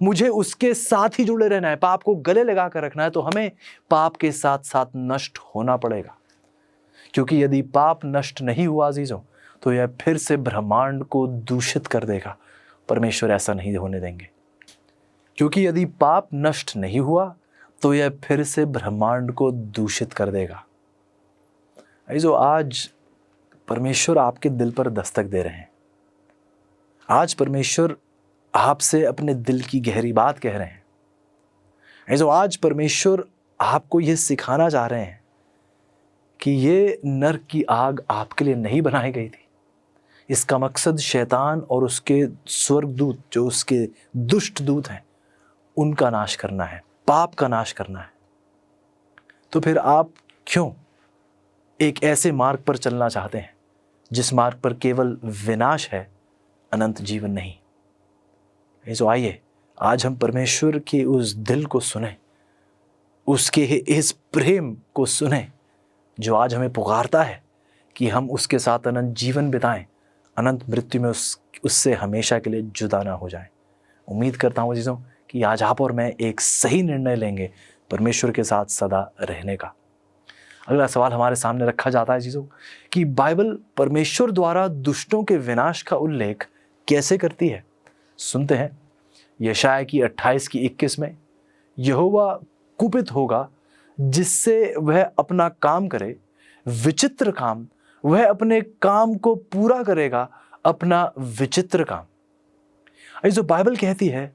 A: मुझे उसके साथ ही जुड़े रहना है, पाप को गले लगा कर रखना है, तो हमें पाप के साथ साथ नष्ट होना पड़ेगा। क्योंकि यदि पाप नष्ट नहीं हुआ अजीजों, तो यह फिर से ब्रह्मांड को दूषित कर देगा। परमेश्वर ऐसा नहीं होने देंगे। क्योंकि यदि पाप नष्ट नहीं हुआ तो यह फिर से ब्रह्मांड को दूषित कर देगा। अजीजों, आज परमेश्वर आपके दिल पर दस्तक दे रहे हैं। आज परमेश्वर आपसे अपने दिल की गहरी बात कह रहे हैं। अजीजों, आज परमेश्वर आपको यह सिखाना चाह रहे हैं कि ये नरक की आग आपके लिए नहीं बनाई गई थी। इसका मकसद शैतान और उसके स्वर्गदूत, जो उसके दुष्ट दूत हैं, उनका नाश करना है, पाप का नाश करना है। तो फिर आप क्यों एक ऐसे मार्ग पर चलना चाहते हैं जिस मार्ग पर केवल विनाश है, अनंत जीवन नहीं? तो आइए आज हम परमेश्वर के उस दिल को सुने, उसके इस प्रेम को सुने जो आज हमें पुकारता है कि हम उसके साथ अनंत जीवन बिताएं, अनंत मृत्यु में उससे हमेशा के लिए जुदा ना हो जाएं। उम्मीद करता हूँ अजीजों कि आज आप और मैं एक सही निर्णय लेंगे परमेश्वर के साथ सदा रहने का। अगला सवाल हमारे सामने रखा जाता है चीज़ों कि बाइबल परमेश्वर द्वारा दुष्टों के विनाश का उल्लेख कैसे करती है। सुनते हैं यशायाह की 28 की 21 में, यहोवा कुपित होगा जिससे वह अपना काम करे, विचित्र काम, वह अपने काम को पूरा करेगा, अपना विचित्र काम। जो बाइबल कहती है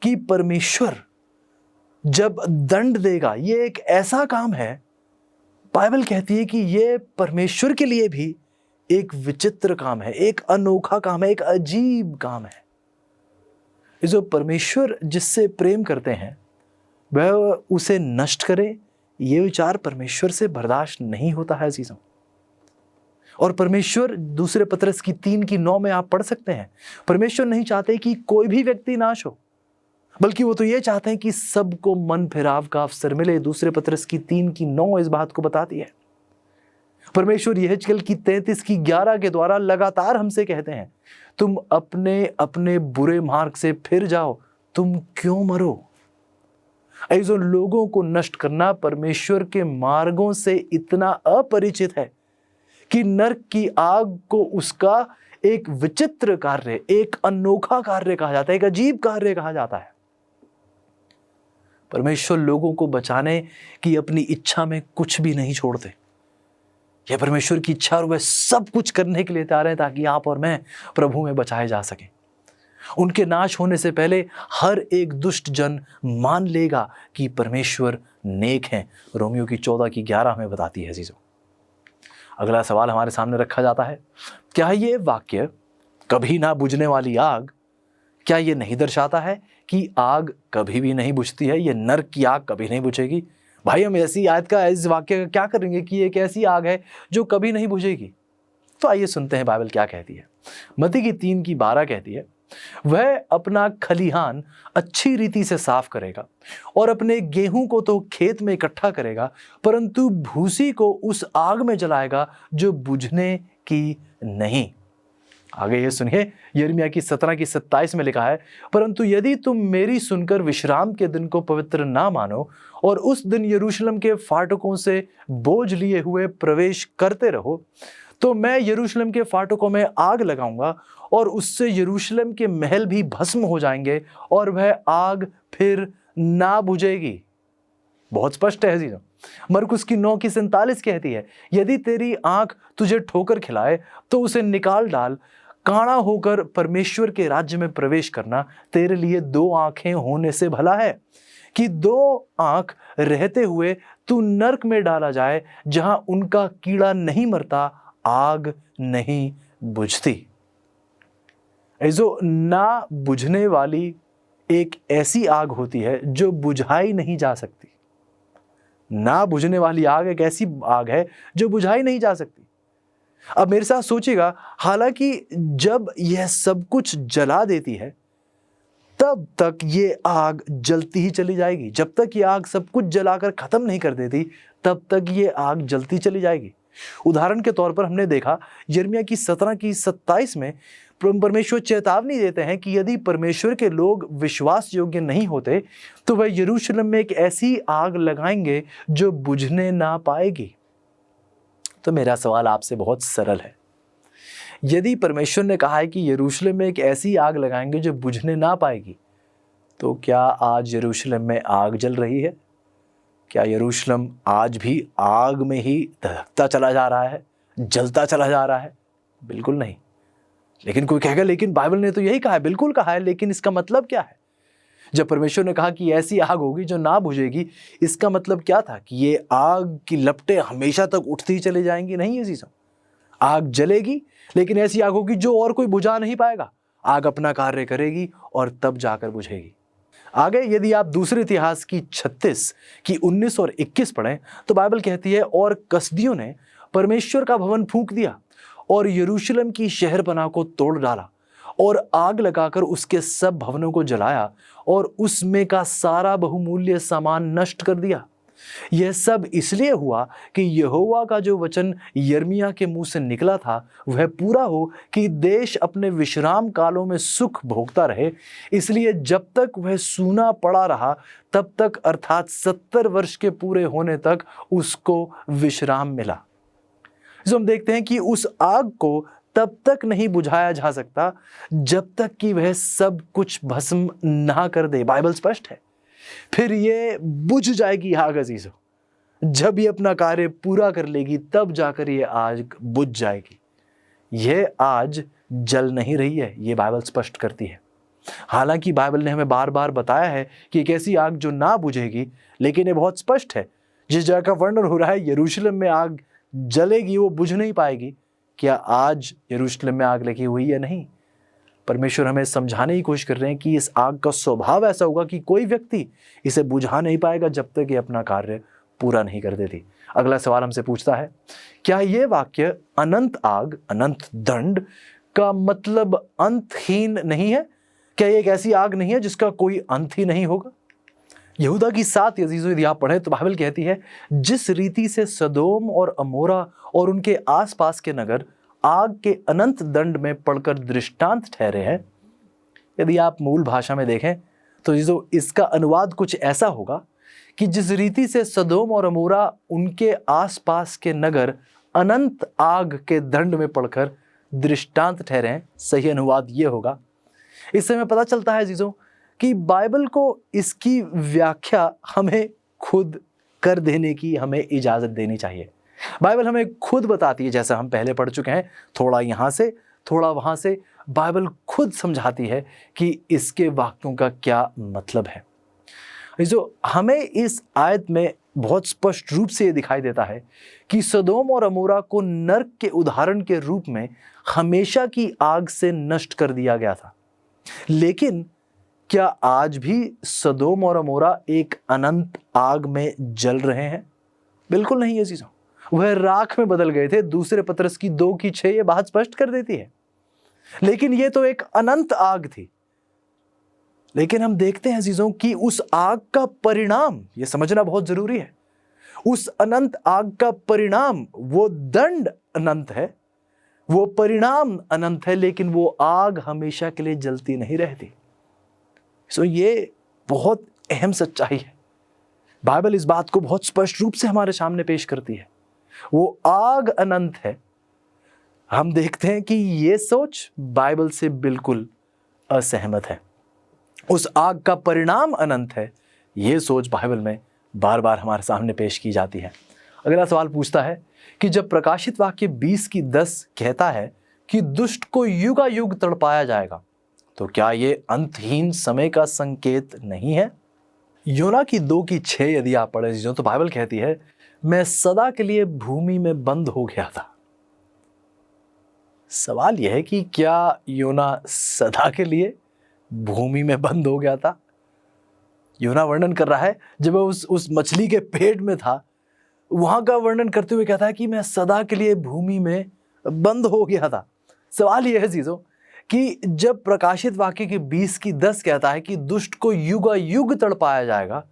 A: कि परमेश्वर जब दंड देगा, ये एक ऐसा काम है, बाइबल कहती है कि ये परमेश्वर के लिए भी एक विचित्र काम है, एक अनोखा काम है, एक अजीब काम है। जो परमेश्वर जिससे प्रेम करते हैं वह उसे नष्ट करे, ये विचार परमेश्वर से बर्दाश्त नहीं होता है अजीजों। और परमेश्वर, दूसरे पतरस की 3:9 में आप पढ़ सकते हैं, परमेश्वर नहीं चाहते कि कोई भी व्यक्ति नाश हो, बल्कि वो तो ये चाहते हैं कि सबको मन फिराव का अवसर मिले। दूसरे पतरस की 3:9 इस बात को बताती है। परमेश्वर यहेजकेल की 33:11 के द्वारा लगातार हमसे कहते हैं, तुम अपने अपने बुरे मार्ग से फिर जाओ, तुम क्यों मरो। ऐसे लोगों को नष्ट करना परमेश्वर के मार्गों से इतना अपरिचित है कि नरक की आग को उसका एक विचित्र कार्य, एक अनोखा कार्य कहा जाता है, एक अजीब कार्य कहा जाता है। परमेश्वर लोगों को बचाने की अपनी इच्छा में कुछ भी नहीं छोड़ते। यह परमेश्वर की इच्छा और वह सब कुछ करने के लिए तैयार है ताकि आप और मैं प्रभु में बचाए जा सकें। उनके नाश होने से पहले हर एक दुष्ट जन मान लेगा कि परमेश्वर नेक हैं। रोमियो की 14:11 में बताती है चीज़ों। अगला सवाल हमारे सामने रखा जाता है, क्या ये वाक्य कभी ना बुझने वाली आग, क्या ये नहीं दर्शाता है कि आग कभी भी नहीं बुझती है, ये नरक की आग कभी नहीं बुझेगी? भाई हम ऐसी आयत का, इस वाक्य का क्या करेंगे कि एक ऐसी आग है जो कभी नहीं बुझेगी? तो आइए सुनते हैं बाइबल क्या कहती है। मत्ती की 3:12 कहती है, वह अपना खलिहान अच्छी रीति से साफ करेगा और अपने गेहूं को तो खेत में इकट्ठा करेगा, परंतु भूसी को उस आग में जलाएगा जो बुझने की नहीं। आगे ये सुनिए, यिर्मयाह की 17:27 में लिखा है, परंतु यदि तुम मेरी सुनकर विश्राम के दिन को पवित्र ना मानो और उस दिन यरूशलेम के फाटकों से बोझ लिए हुए प्रवेश करते रहो, तो मैं यरूशलेम के फाटकों में आग लगाऊंगा और उससे यरूशलेम के महल भी भस्म हो जाएंगे और वह आग फिर ना बुझेगी। बहुत स्पष्ट है जी। मरकुस की 9:47 कहती है, यदि तेरी आंख तुझे ठोकर खिलाए तो उसे निकाल डाल, काणा होकर परमेश्वर के राज्य में प्रवेश करना तेरे लिए 2 आंखें होने से भला है कि 2 आंख रहते हुए तू नरक में डाला जाए जहां उनका कीड़ा नहीं मरता, आग नहीं बुझती। जो ना बुझने वाली एक ऐसी आग होती है जो बुझाई नहीं जा सकती। ना बुझने वाली आग एक ऐसी आग है जो बुझाई नहीं जा सकती। अब मेरे साथ सोचिएगा, हालांकि जब यह सब कुछ जला देती है तब तक ये आग जलती ही चली जाएगी। जब तक ये आग सब कुछ जलाकर खत्म नहीं कर देती तब तक ये आग जलती चली जाएगी। उदाहरण के तौर पर हमने देखा यिर्मयाह की 17:27 में परमेश्वर चेतावनी देते हैं कि यदि परमेश्वर के लोग विश्वास योग्य नहीं होते तो वह यरूशलेम में एक ऐसी आग लगाएंगे जो बुझने ना पाएगी। तो मेरा सवाल आपसे बहुत सरल है, यदि परमेश्वर ने कहा है कि यरूशलेम में एक ऐसी आग लगाएंगे जो बुझने ना पाएगी, तो क्या आज यरूशलेम में आग जल रही है? क्या यरूशलेम आज भी आग में ही दहकता चला जा रहा है, जलता चला जा रहा है? बिल्कुल नहीं। लेकिन कोई कहेगा, लेकिन बाइबल ने तो यही कहा है। बिल्कुल कहा है, लेकिन इसका मतलब क्या है? जब परमेश्वर ने कहा कि ऐसी आग होगी जो ना बुझेगी, इसका मतलब क्या था? कि ये आग की लपटें हमेशा तक उठती ही चली जाएंगी? नहीं है चीज़ों, आग जलेगी लेकिन ऐसी आग होगी जो और कोई बुझा नहीं पाएगा। आग अपना कार्य करेगी और तब जाकर बुझेगी। आगे यदि आप दूसरे इतिहास की 36 की 19 और 21 पढ़ें तो बाइबल कहती है, और कसदियों ने परमेश्वर का भवन फूंक दिया और यरूशलेम की शहरपनाह को तोड़ डाला और आग लगाकर उसके सब भवनों को जलाया और उसमें का सारा बहुमूल्य सामान नष्ट कर दिया। यह सब इसलिए हुआ कि यहोवा का जो वचन यिर्मयाह के मुंह से निकला था वह पूरा हो कि देश अपने विश्राम कालों में सुख भोगता रहे। इसलिए जब तक वह सूना पड़ा रहा तब तक अर्थात 70 वर्ष के पूरे होने तक उसको विश्राम मिला। जो हम देखते हैं कि उस आग को तब तक नहीं बुझाया जा सकता जब तक कि वह सब कुछ भस्म ना कर दे। बाइबल स्पष्ट है। फिर ये बुझ जाएगी आग अजीजों, जब ये अपना कार्य पूरा कर लेगी तब जाकर ये आग बुझ जाएगी। ये आज जल नहीं रही है, ये बाइबल स्पष्ट करती है। हालांकि बाइबल ने हमें बार बार बताया है कि एक ऐसी आग जो ना बुझेगी, लेकिन ये बहुत स्पष्ट है। जिस जगह का वर्णन हो रहा है यरूशलेम में आग जलेगी, वो बुझ नहीं पाएगी। क्या आज यरूशलेम में आग लगी हुई या नहीं? परमेश्वर हमें समझाने की कोशिश कर रहे हैं कि इस आग का स्वभाव ऐसा होगा कि कोई व्यक्ति इसे बुझा नहीं पाएगा जब तक ये अपना कार्य पूरा नहीं कर देती। अगला सवाल हमसे पूछता है, क्या ये वाक्य अनंत आग, अनंत दंड का मतलब अंतहीन नहीं है? क्या ये एक ऐसी आग नहीं है जिसका कोई अंत ही नहीं होगा? यहूदा की 7 अजीजों यदि आप पढ़ें तो बाइबल कहती है, जिस रीति से सदोम और अमोरा और उनके आसपास के नगर आग के अनंत दंड में पड़कर दृष्टांत ठहरे हैं। यदि आप मूल भाषा में देखें तो इसका अनुवाद कुछ ऐसा होगा कि जिस रीति से सदोम और अमोरा उनके आसपास के नगर अनंत आग के दंड में पड़कर दृष्टांत ठहरे हैं, सही अनुवाद ये होगा। इससे हमें पता चलता है अजीजों कि बाइबल को इसकी व्याख्या हमें खुद कर देने की हमें इजाजत देनी चाहिए। बाइबल हमें खुद बताती है, जैसा हम पहले पढ़ चुके हैं, थोड़ा यहाँ से थोड़ा वहाँ से बाइबल खुद समझाती है कि इसके वाक्यों का क्या मतलब है। जो हमें इस आयत में बहुत स्पष्ट रूप से ये दिखाई देता है कि सदोम और अमोरा को नरक के उदाहरण के रूप में हमेशा की आग से नष्ट कर दिया गया था। लेकिन क्या आज भी सदोम और अमोरा एक अनंत आग में जल रहे हैं? बिल्कुल नहीं है चीज़ों, वह राख में बदल गए थे। दूसरे पत्रस की 2:6 ये बात स्पष्ट कर देती है। लेकिन ये तो एक अनंत आग थी। लेकिन हम देखते हैं अजीजों कि उस आग का परिणाम, ये समझना बहुत जरूरी है, उस अनंत आग का परिणाम, वो दंड अनंत है, वो परिणाम अनंत है, लेकिन वो आग हमेशा के लिए जलती नहीं रहती। सो ये बहुत अहम सच्चाई है। बाइबल इस बात को बहुत स्पष्ट रूप से हमारे सामने पेश करती है। वो आग अनंत है। हम देखते हैं कि ये सोच बाइबल से बिल्कुल असहमत है। उस आग का परिणाम अनंत है, ये सोच बाइबल में बार बार हमारे सामने पेश की जाती है। अगला सवाल पूछता है कि जब प्रकाशित वाक्य 20:10 कहता है कि दुष्ट को युगायुग तड़पाया जाएगा, तो क्या ये अंतहीन समय का संकेत नहीं है? योना की 2:6 यदि आप पढ़े तो बाइबल कहती है, मैं सदा के लिए भूमि में बंद हो गया था। सवाल यह है कि क्या योना सदा के लिए भूमि में बंद हो गया था? योना वर्णन कर रहा है जब वह उस मछली के पेट में था, वहां का वर्णन करते हुए कहता है कि मैं सदा के लिए भूमि में बंद हो गया था। सवाल यह है चीजों कि जब प्रकाशित वाक्य के 20:10 कहता है कि दुष्ट को युगायुग तड़पाया जाएगा,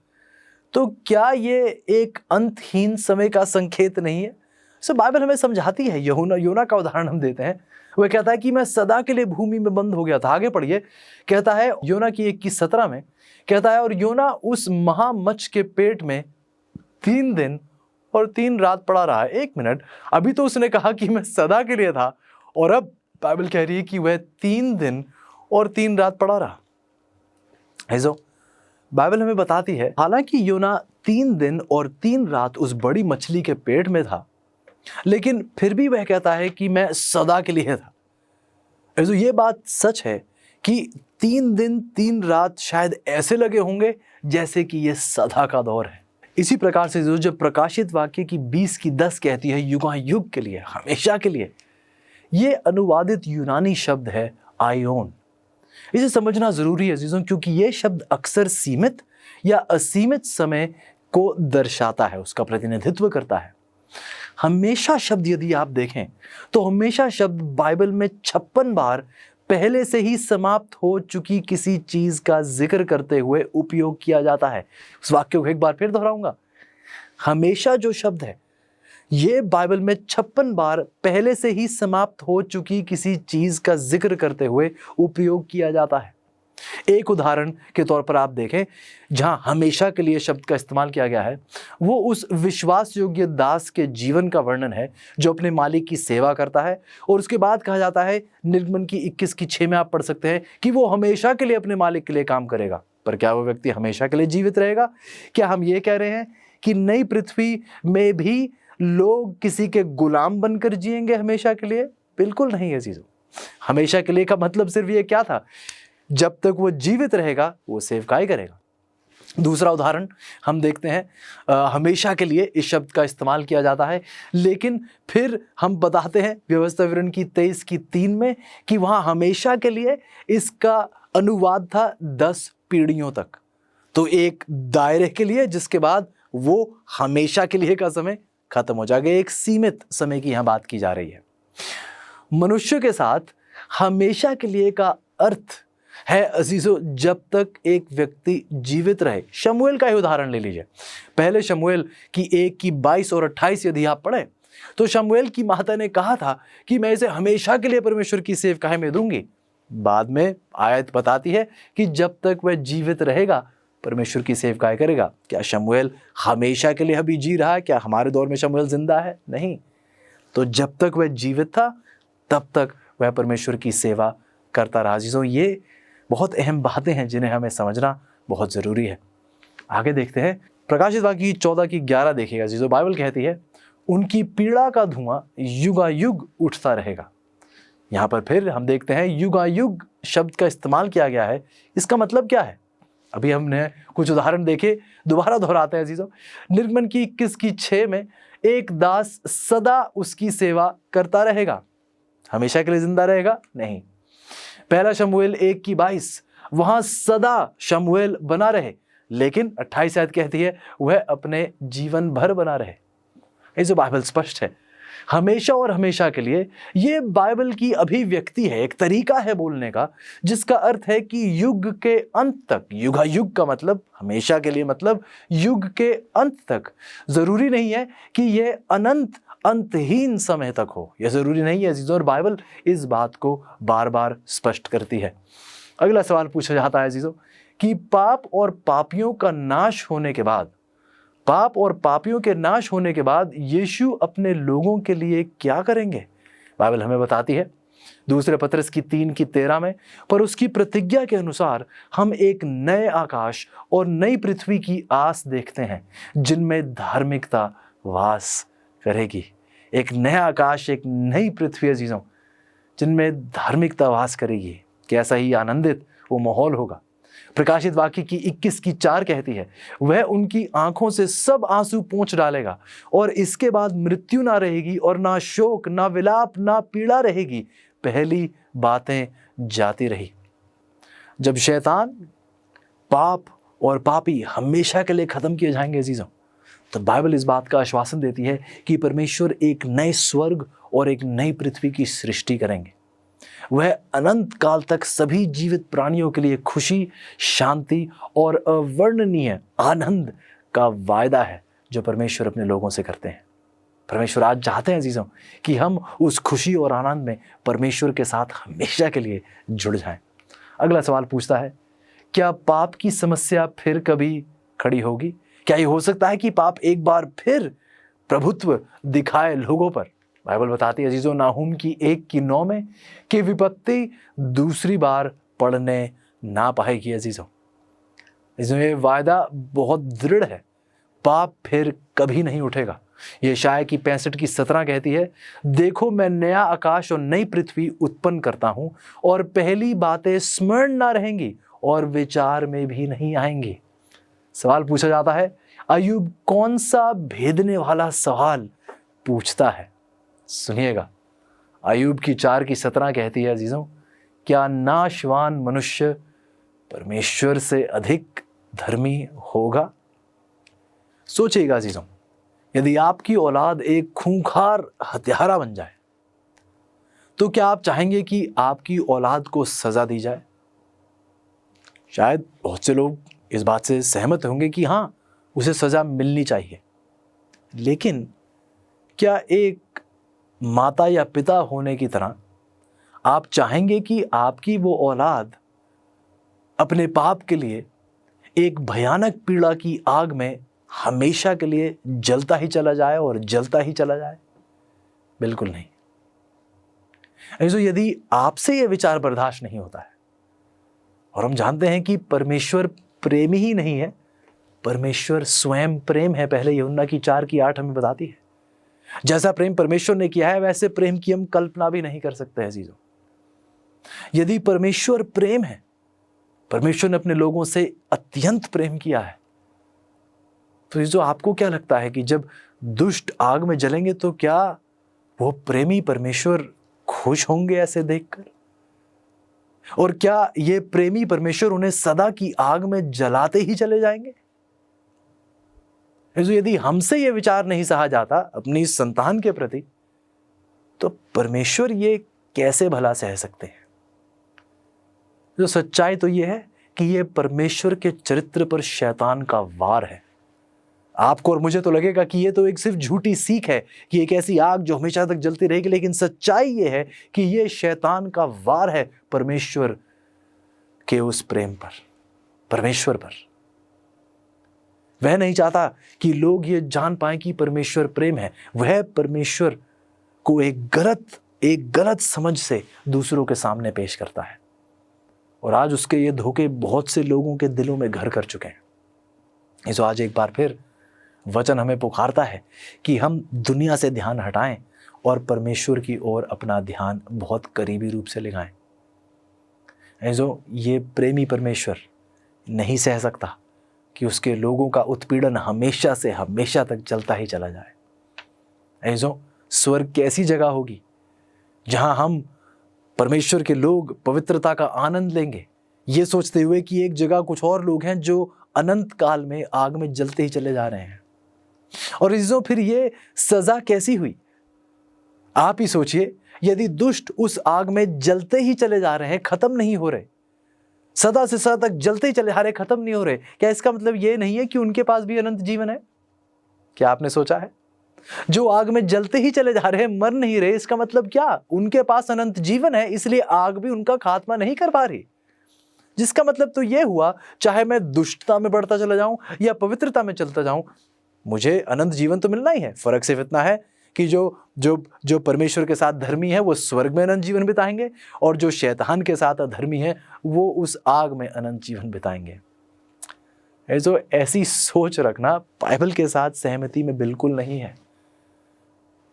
A: तो क्या ये एक अंतहीन समय का संकेत नहीं है? सो बाइबल हमें समझाती है। योना का उदाहरण हम देते हैं। वह कहता है कि मैं सदा के लिए भूमि में बंद हो गया था। आगे पढ़िए, कहता है योना की 21:17 में कहता है, और योना उस महामच्छ के पेट में 3 दिन और 3 रात पड़ा रहा। 1 मिनट, अभी तो उसने कहा कि मैं सदा के लिए था, और अब बाइबल कह रही है कि वह 3 दिन और 3 रात पड़ा रहा। ऐसो बाइबल हमें बताती है, हालांकि योना 3 दिन और 3 रात उस बड़ी मछली के पेट में था, लेकिन फिर भी वह कहता है कि मैं सदा के लिए था। ऐसो ये बात सच है कि 3 दिन 3 रात शायद ऐसे लगे होंगे जैसे कि ये सदा का दौर है। इसी प्रकार से जब प्रकाशित वाक्य की 20:10 कहती है युगायुग के लिए, हमेशा के लिए, ये अनुवादित यूनानी शब्द है आयोन। इसे समझना जरूरी है अजीजों, क्योंकि ये शब्द अक्सर सीमित या असीमित समय को दर्शाता है, उसका प्रतिनिधित्व करता है। हमेशा शब्द यदि आप देखें तो हमेशा शब्द बाइबल में 56 बार पहले से ही समाप्त हो चुकी किसी चीज का जिक्र करते हुए उपयोग किया जाता है। उस वाक्य को एक बार फिर दोहराऊंगा, हमेशा जो शब्द है ये बाइबल में 56 बार पहले से ही समाप्त हो चुकी किसी चीज का जिक्र करते हुए उपयोग किया जाता है। एक उदाहरण के तौर पर आप देखें जहां हमेशा के लिए शब्द का इस्तेमाल किया गया है, वो उस विश्वास योग्य दास के जीवन का वर्णन है जो अपने मालिक की सेवा करता है। और उसके बाद कहा जाता है निर्गमन की 21 की 6 में आप पढ़ सकते हैं कि वो हमेशा के लिए अपने मालिक के लिए काम करेगा। पर क्या वो व्यक्ति हमेशा के लिए जीवित रहेगा? क्या हम ये कह रहे हैं कि नई पृथ्वी में भी लोग किसी के गुलाम बनकर जिएंगे हमेशा के लिए? बिल्कुल नहीं है चीजों। हमेशा के लिए का मतलब सिर्फ ये क्या था, जब तक वो जीवित रहेगा वो सेवकाई करेगा। दूसरा उदाहरण हम देखते हैं हमेशा के लिए इस शब्द का इस्तेमाल किया जाता है, लेकिन फिर हम बताते हैं व्यवस्था विवरण की 23 की 3 में कि वहां हमेशा के लिए इसका अनुवाद था 10 पीढ़ियों तक। तो एक दायरे के लिए जिसके बाद वो हमेशा के लिए का समय खत्म हो जाएगा। एक सीमित समय की यहां बात की जा रही है। मनुष्य के साथ हमेशा के लिए का अर्थ है अजीजों जब तक एक व्यक्ति जीवित रहे। शमूएल का ही उदाहरण ले लीजिए। पहले शमूएल की 1 की 22 और 28 यदि आप पढ़ें तो शमूएल की माता ने कहा था कि मैं इसे हमेशा के लिए परमेश्वर की सेवकाई में दूंगी। बाद में आयत बताती है कि जब तक वह जीवित रहेगा परमेश्वर की सेवकाई करेगा। क्या शमूएल हमेशा के लिए अभी जी रहा है? क्या हमारे दौर में शमूएल जिंदा है? नहीं। तो जब तक वह जीवित था तब तक वह परमेश्वर की सेवा करता रहा। अजीजों ये बहुत अहम बातें हैं जिन्हें हमें समझना बहुत ज़रूरी है। आगे देखते हैं प्रकाशित वाक्य 14 की 11 देखिएगा अजीजों। बाइबल कहती है उनकी पीड़ा का धुआं युगायुग उठता रहेगा। यहाँ पर फिर हम देखते हैं युगायुग शब्द का इस्तेमाल किया गया है। इसका मतलब क्या है? अभी हमने कुछ उदाहरण देखे, दोबारा दोहराते हैं अजीजों। निर्गमन की 21 की 6 में एक दास सदा उसकी सेवा करता रहेगा। हमेशा के लिए जिंदा रहेगा? नहीं। पहला शमूएल 1 की 22 वहां सदा शमूएल बना रहे, लेकिन 28 आयत कहती है वह अपने जीवन भर बना रहे। ये जो बाइबल स्पष्ट है हमेशा और हमेशा के लिए, ये बाइबल की अभिव्यक्ति है, एक तरीका है बोलने का जिसका अर्थ है कि युग के अंत तक। युगायुग का मतलब हमेशा के लिए, मतलब युग के अंत तक। जरूरी नहीं है कि यह अनंत अंतहीन समय तक हो, यह जरूरी नहीं है अजीजों। और बाइबल इस बात को बार बार स्पष्ट करती है। अगला सवाल पूछा जाता है अजीजों कि पाप और पापियों का नाश होने के बाद, पाप और पापियों के नाश होने के बाद यीशु अपने लोगों के लिए क्या करेंगे? बाइबल हमें बताती है दूसरे पत्रस की 3 की 13 में, पर उसकी प्रतिज्ञा के अनुसार हम एक नए आकाश और नई पृथ्वी की आस देखते हैं जिनमें धार्मिकता वास करेगी। एक नया आकाश, एक नई पृथ्वी अजीजों जिनमें धार्मिकता वास करेगी। कैसा ही आनंदित वो माहौल होगा। प्रकाशित वाक्य की 21 की 4 कहती है वह उनकी आंखों से सब आंसू पोंछ डालेगा और इसके बाद मृत्यु ना रहेगी और ना शोक, ना विलाप, ना पीड़ा रहेगी। पहली बातें जाती रही। जब शैतान, पाप और पापी हमेशा के लिए खत्म किए जाएंगे अजीजों, तो बाइबल इस बात का आश्वासन देती है कि परमेश्वर एक नए स्वर्ग और एक नई पृथ्वी की सृष्टि करेंगे। वह अनंत काल तक सभी जीवित प्राणियों के लिए खुशी, शांति और अवर्णनीय आनंद का वायदा है जो परमेश्वर अपने लोगों से करते हैं। परमेश्वर आज चाहते हैं अजीजों कि हम उस खुशी और आनंद में परमेश्वर के साथ हमेशा के लिए जुड़ जाएं। अगला सवाल पूछता है क्या पाप की समस्या फिर कभी खड़ी होगी? क्या ये हो सकता है कि पाप एक बार फिर प्रभुत्व दिखाए लोगों पर? बाइबल बताती है अजीजों नाहूम की 1 की 9 में कि विपत्ति दूसरी बार पड़ने ना पाएगी अजीजों। ये वायदा बहुत दृढ़ है, पाप फिर कभी नहीं उठेगा। यशायाह की 65 की 17 कहती है देखो मैं नया आकाश और नई पृथ्वी उत्पन्न करता हूं और पहली बातें स्मरण ना रहेंगी और विचार में भी नहीं आएंगी। सवाल पूछा जाता है अय्यूब कौन सा भेदने वाला सवाल पूछता है? सुनिएगा, अय्यूब की 4 की 17 कहती है अजीजों क्या नाशवान मनुष्य परमेश्वर से अधिक धर्मी होगा? सोचिएगा अजीजों, यदि आपकी औलाद एक खूंखार हत्यारा बन जाए तो क्या आप चाहेंगे कि आपकी औलाद को सजा दी जाए? शायद बहुत से लोग इस बात से सहमत होंगे कि हाँ, उसे सजा मिलनी चाहिए। लेकिन क्या एक माता या पिता होने की तरह आप चाहेंगे कि आपकी वो औलाद अपने पाप के लिए एक भयानक पीड़ा की आग में हमेशा के लिए जलता ही चला जाए और जलता ही चला जाए? बिल्कुल नहीं। ऐसे यदि आपसे यह विचार बर्दाश्त नहीं होता है, और हम जानते हैं कि परमेश्वर प्रेमी ही नहीं है, परमेश्वर स्वयं प्रेम है, पहले यूहन्ना की 4:8 हमें बताती है। जैसा प्रेम परमेश्वर ने किया है वैसे प्रेम की हम कल्पना भी नहीं कर सकते हैं चीजों। यदि परमेश्वर प्रेम है, परमेश्वर ने अपने लोगों से अत्यंत प्रेम किया है, तो जो आपको क्या लगता है कि जब दुष्ट आग में जलेंगे तो क्या वो प्रेमी परमेश्वर खुश होंगे ऐसे देखकर? और क्या ये प्रेमी परमेश्वर उन्हें सदा की आग में जलाते ही चले जाएंगे? यदि हमसे ये विचार नहीं सहा जाता अपनी संतान के प्रति, तो परमेश्वर ये कैसे भला सह सकते हैं? जो सच्चाई तो ये है कि ये परमेश्वर के चरित्र पर शैतान का वार है। आपको और मुझे तो लगेगा कि ये तो एक सिर्फ झूठी सीख है कि एक ऐसी आग जो हमेशा तक जलती रहेगी, लेकिन सच्चाई ये है कि ये शैतान का वार है परमेश्वर के उस प्रेम पर, परमेश्वर पर। वह नहीं चाहता कि लोग ये जान पाएं कि परमेश्वर प्रेम है। वह परमेश्वर को एक गलत समझ से दूसरों के सामने पेश करता है, और आज उसके ये धोखे बहुत से लोगों के दिलों में घर कर चुके हैं। इसो आज एक बार फिर वचन हमें पुकारता है कि हम दुनिया से ध्यान हटाएं और परमेश्वर की ओर अपना ध्यान बहुत करीबी रूप से लगाएं। ऐसो ये प्रेमी परमेश्वर नहीं सह सकता कि उसके लोगों का उत्पीड़न हमेशा से हमेशा तक चलता ही चला जाए। ऐसो स्वर्ग कैसी जगह होगी जहां हम परमेश्वर के लोग पवित्रता का आनंद लेंगे, ये सोचते हुए कि एक जगह कुछ और लोग हैं जो अनंत काल में आग में जलते ही चले जा रहे हैं। और इज़ो फिर ये सजा कैसी हुई? आप ही सोचिए, यदि दुष्ट उस आग में जलते ही चले जा रहे हैं, खत्म नहीं हो रहे, सदा से सदा तक जलते ही चले जा रहे, खत्म नहीं हो रहे, क्या इसका मतलब ये नहीं है कि उनके पास भी अनंत जीवन है? क्या आपने सोचा है? जो आग में जलते ही चले जा रहे हैं, मर नहीं रहे, इसका मतलब क्या? उनके पास अनंत जीवन है, इसलिए आग भी उनका खात्मा नहीं कर पा रही। जिसका मतलब तो यह हुआ, चाहे मैं दुष्टता में बढ़ता चला जाऊं या पवित्रता में चलता जाऊं, मुझे अनंत जीवन तो मिलना ही है। फर्क सिर्फ इतना है कि जो परमेश्वर के साथ धर्मी है वो स्वर्ग में अनंत जीवन बिताएंगे, और जो शैतान के साथ अधर्मी है वो उस आग में अनंत जीवन बिताएंगे। ऐसी सोच रखना बाइबल के साथ सहमति में बिल्कुल नहीं है।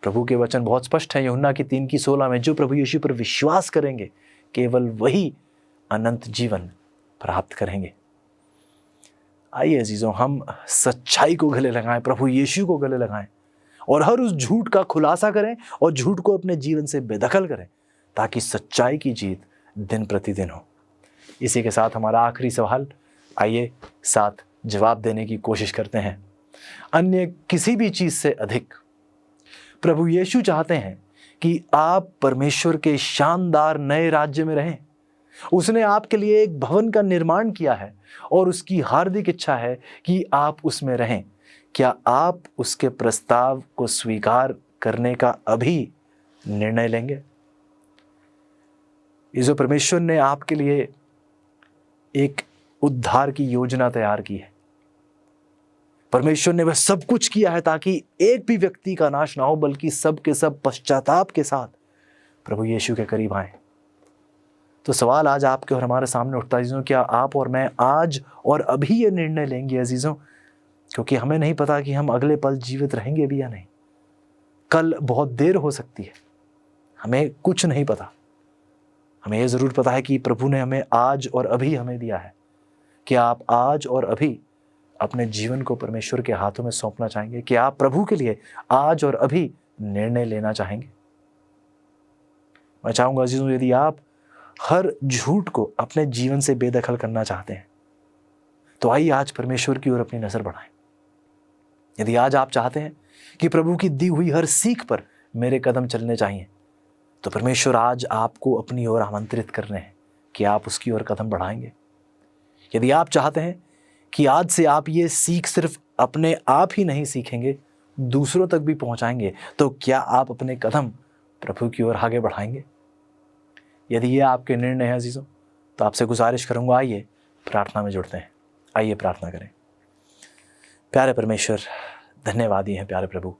A: प्रभु के वचन बहुत स्पष्ट है, यूहन्ना की 3:16 में, जो प्रभु यीशु पर विश्वास करेंगे केवल वही अनंत जीवन प्राप्त करेंगे। आइए अजीजों, हम सच्चाई को गले लगाएं, प्रभु यीशु को गले लगाएं, और हर उस झूठ का खुलासा करें और झूठ को अपने जीवन से बेदखल करें, ताकि सच्चाई की जीत दिन प्रतिदिन हो। इसी के साथ हमारा आखिरी सवाल, आइए साथ जवाब देने की कोशिश करते हैं। अन्य किसी भी चीज से अधिक प्रभु यीशु चाहते हैं कि आप परमेश्वर के शानदार नए राज्य में रहें। उसने आपके लिए एक भवन का निर्माण किया है और उसकी हार्दिक इच्छा है कि आप उसमें रहें। क्या आप उसके प्रस्ताव को स्वीकार करने का अभी निर्णय लेंगे? जो परमेश्वर ने आपके लिए एक उद्धार की योजना तैयार की है, परमेश्वर ने वह सब कुछ किया है ताकि एक भी व्यक्ति का नाश ना हो, बल्कि सब के सब पश्चाताप के साथ प्रभु यीशु के करीब आए। तो सवाल आज आपके और हमारे सामने उठता है अजीजों, क्या आप और मैं आज और अभी ये निर्णय लेंगे अजीजों? क्योंकि हमें नहीं पता कि हम अगले पल जीवित रहेंगे भी या नहीं। कल बहुत देर हो सकती है, हमें कुछ नहीं पता। हमें ये जरूर पता है कि प्रभु ने हमें आज और अभी हमें दिया है। क्या आप आज और अभी अपने जीवन को परमेश्वर के हाथों में सौंपना चाहेंगे? क्या आप प्रभु के लिए आज और अभी निर्णय लेना चाहेंगे? मैं चाहूंगा अजीजों, यदि आप हर झूठ को अपने जीवन से बेदखल करना चाहते हैं, तो आइए आज परमेश्वर की ओर अपनी नजर बढ़ाएं। यदि आज आप चाहते हैं कि प्रभु की दी हुई हर सीख पर मेरे कदम चलने चाहिए, तो परमेश्वर आज आपको अपनी ओर आमंत्रित कर रहे हैं कि आप उसकी ओर कदम बढ़ाएंगे। यदि आप चाहते हैं कि आज से आप ये सीख सिर्फ अपने आप ही नहीं सीखेंगे, दूसरों तक भी पहुंचाएंगे, तो क्या आप अपने कदम प्रभु की ओर आगे बढ़ाएंगे? यदि ये आपके निर्णय हैं अजीजों, तो आपसे गुजारिश करूंगा, आइए प्रार्थना में जुड़ते हैं। आइए प्रार्थना करें। प्यारे परमेश्वर, धन्यवादी हैं प्यारे प्रभु,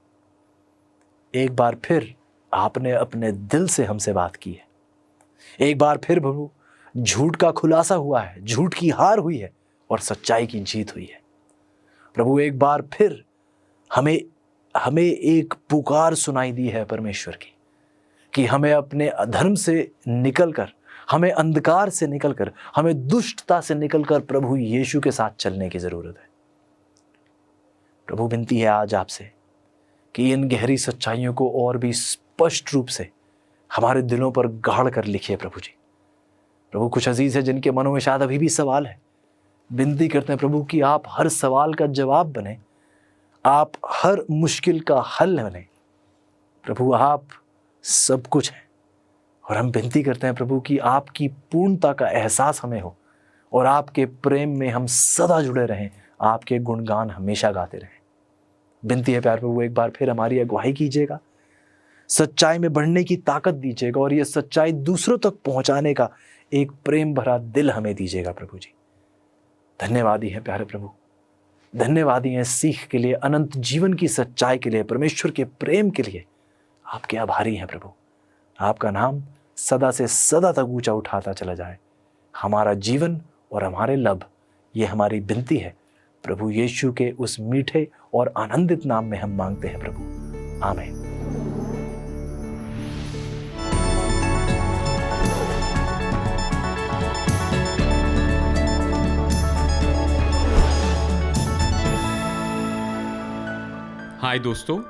A: एक बार फिर आपने अपने दिल से हमसे बात की है। एक बार फिर प्रभु झूठ का खुलासा हुआ है, झूठ की हार हुई है और सच्चाई की जीत हुई है। प्रभु एक बार फिर हमें एक पुकार सुनाई दी है परमेश्वर की, कि हमें अपने अधर्म से निकलकर, हमें अंधकार से निकलकर, हमें दुष्टता से निकलकर प्रभु यीशु के साथ चलने की जरूरत है। प्रभु विनती है आज आपसे कि इन गहरी सच्चाइयों को और भी स्पष्ट रूप से हमारे दिलों पर गाड़ कर लिखिए प्रभु जी। प्रभु कुछ अजीज है जिनके मनों में शायद अभी भी सवाल है, विनती करते हैं प्रभु कि आप हर सवाल का जवाब बने, आप हर मुश्किल का हल बने। प्रभु आप सब कुछ हैं और हम विनती करते हैं प्रभु कि आपकी पूर्णता का एहसास हमें हो और आपके प्रेम में हम सदा जुड़े रहें, आपके गुणगान हमेशा गाते रहें। विनती है प्यारे प्रभु, एक बार फिर हमारी अगुवाई कीजिएगा, सच्चाई में बढ़ने की ताकत दीजिएगा और ये सच्चाई दूसरों तक पहुंचाने का एक प्रेम भरा दिल हमें दीजिएगा प्रभु जी। धन्यवादी है प्यारे प्रभु, धन्यवादी हैं सीख के लिए, अनंत जीवन की सच्चाई के लिए, परमेश्वर के प्रेम के लिए आपके आभारी हैं प्रभु। आपका नाम सदा से सदा तक ऊंचा उठाता चला जाए। हमारा जीवन और हमारे लब, ये हमारी विनती है प्रभु यीशु के उस मीठे और आनंदित नाम में हम मांगते हैं प्रभु, आमीन।
B: हाय दोस्तों,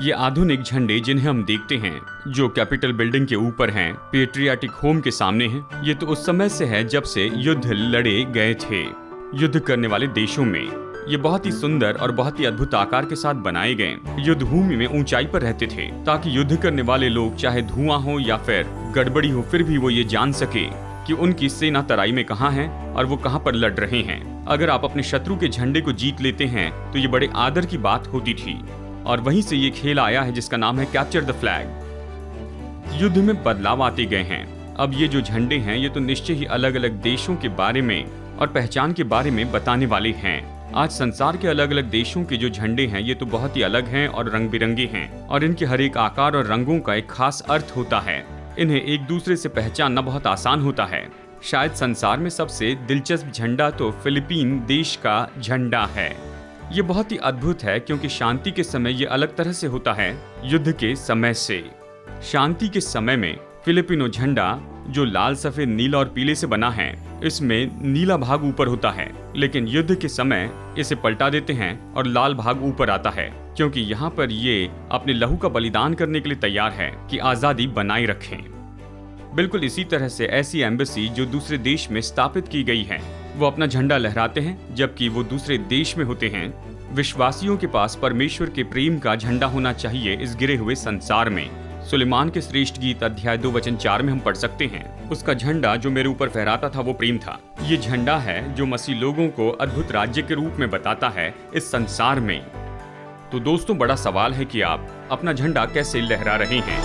B: ये आधुनिक झंडे जिन्हें हम देखते हैं, जो कैपिटल बिल्डिंग के ऊपर हैं, पेट्रियाटिक होम के सामने हैं, ये तो उस समय से है जब से युद्ध लड़े गए थे युद्ध करने वाले देशों में। ये बहुत ही सुंदर और बहुत ही अद्भुत आकार के साथ बनाए गए युद्ध भूमि में ऊंचाई पर रहते थे, ताकि युद्ध करने वाले लोग चाहे धुआं हो या फिर गड़बड़ी हो, फिर भी वो ये जान सके कि उनकी सेना तराई में कहाँ है और वो कहाँ पर लड़ रहे हैं। अगर आप अपने शत्रु के झंडे को जीत लेते हैं तो ये बड़े आदर की बात होती थी, और वहीं से ये खेल आया है जिसका नाम है कैप्चर द फ्लैग। युद्ध में बदलाव आते गए हैं। अब ये जो झंडे हैं ये तो निश्चय ही अलग अलग देशों के बारे में और पहचान के बारे में बताने वाले हैं। आज संसार के अलग अलग देशों के जो झंडे हैं ये तो बहुत ही अलग हैं और रंग बिरंगे हैं, और इनके हर एक आकार और रंगों का एक खास अर्थ होता है। इन्हें एक दूसरे से पहचानना बहुत आसान होता है। शायद संसार में सबसे दिलचस्प झंडा तो फिलीपीन देश का झंडा है। ये बहुत ही अद्भुत है क्योंकि शांति के समय ये अलग तरह से होता है युद्ध के समय से। शांति के समय में फिलिपिनो झंडा जो लाल, सफेद, नीला और पीले से बना है, इसमें नीला भाग ऊपर होता है, लेकिन युद्ध के समय इसे पलटा देते हैं और लाल भाग ऊपर आता है, क्योंकि यहाँ पर ये अपने लहू का बलिदान करने के लिए तैयार है कि आज़ादी बनाए रखें। बिल्कुल इसी तरह से ऐसी एम्बेसी जो दूसरे देश में स्थापित की गई है, वो अपना झंडा लहराते हैं जबकि वो दूसरे देश में होते हैं। विश्वासियों के पास परमेश्वर के प्रेम का झंडा होना चाहिए इस गिरे हुए संसार में। सुलेमान के श्रेष्ठ गीत अध्याय 2 वचन 4 में हम पढ़ सकते हैं, उसका झंडा जो मेरे ऊपर फहराता था वो प्रेम था। ये झंडा है जो मसीह लोगों को अद्भुत राज्य के रूप में बताता है इस संसार में। तो दोस्तों, बड़ा सवाल है कि आप अपना झंडा कैसे लहरा रहे हैं।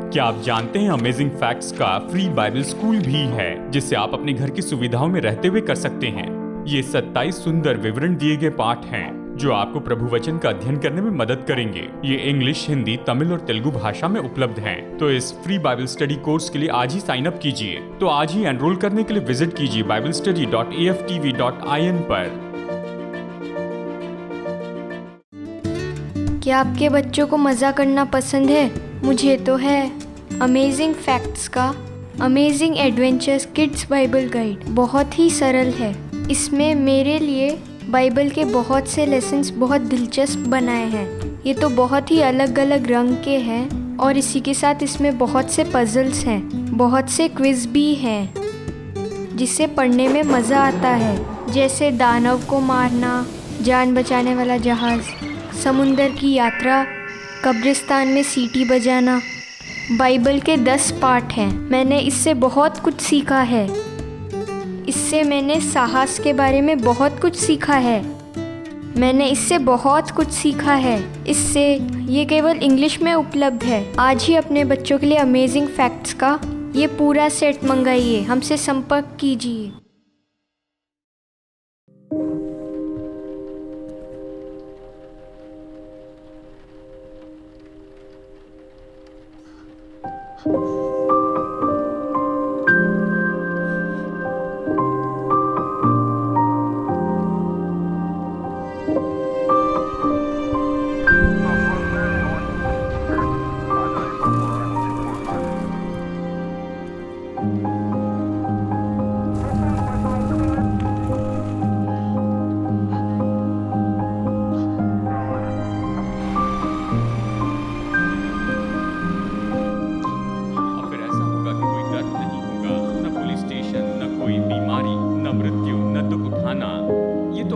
B: क्या आप जानते हैं अमेजिंग फैक्ट्स का फ्री बाइबल स्कूल भी है, जिससे आप अपने घर की सुविधाओं में रहते हुए कर सकते हैं। ये 27 सुंदर विवरण दिए गए पाठ हैं जो आपको प्रभु वचन का अध्ययन करने में मदद करेंगे। ये इंग्लिश, हिंदी, तमिल और तेलुगु भाषा में उपलब्ध हैं। तो इस फ्री बाइबल स्टडी कोर्स के लिए आज ही साइन अप कीजिए। तो आज ही एनरोल करने के लिए विजिट कीजिए biblestudy.aftv.in पर।
C: क्या आपके बच्चों को मज़ा करना पसंद है? मुझे तो है। अमेजिंग फैक्ट्स का amazing adventures kids Bible guide बहुत ही सरल है। इसमें मेरे लिए बाइबल के बहुत से लेसन्स बहुत दिलचस्प बनाए हैं। ये तो बहुत ही अलग अलग रंग के हैं और इसी के साथ इसमें बहुत से पजल्स हैं, बहुत से क्विज भी हैं जिससे पढ़ने में मज़ा आता है, जैसे दानव को मारना, जान बचाने वाला जहाज़, समुंदर की यात्रा, कब्रिस्तान में सीटी बजाना। बाइबल के 10 पाठ हैं। मैंने इससे बहुत कुछ सीखा है। इससे मैंने साहस के बारे में बहुत कुछ सीखा है। मैंने इससे बहुत कुछ सीखा है। इससे ये केवल इंग्लिश में उपलब्ध है। आज ही अपने बच्चों के लिए अमेजिंग फैक्ट्स का ये पूरा सेट मंगाइए। हमसे संपर्क कीजिए।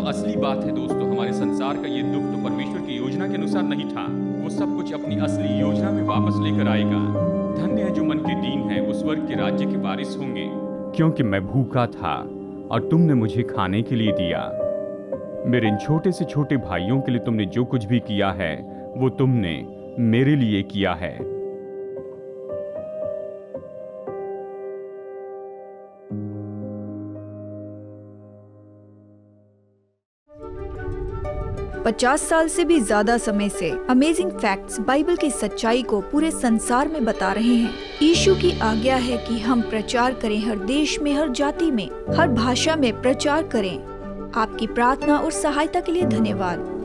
B: असली बात है दोस्तों, हमारे संसार का ये दुख तो परमेश्वर की योजना के अनुसार नहीं था। वो सब कुछ अपनी असली योजना में वापस लेकर आएगा। धन्य है जो मन के दीन है, वो स्वर्ग के राज्य के वारिस होंगे। क्योंकि मैं भूखा था और तुमने मुझे खाने के लिए दिया। मेरे इन छोटे से छोटे भाइयों के लिए तुमने जो कुछ भी किया है वो तुमने मेरे लिए किया है।
D: पचास साल से भी ज्यादा समय से अमेजिंग फैक्ट्स बाइबल की सच्चाई को पूरे संसार में बता रहे हैं। यीशु की आज्ञा है कि हम प्रचार करें, हर देश में, हर जाति में, हर भाषा में प्रचार करें। आपकी प्रार्थना और सहायता के लिए धन्यवाद।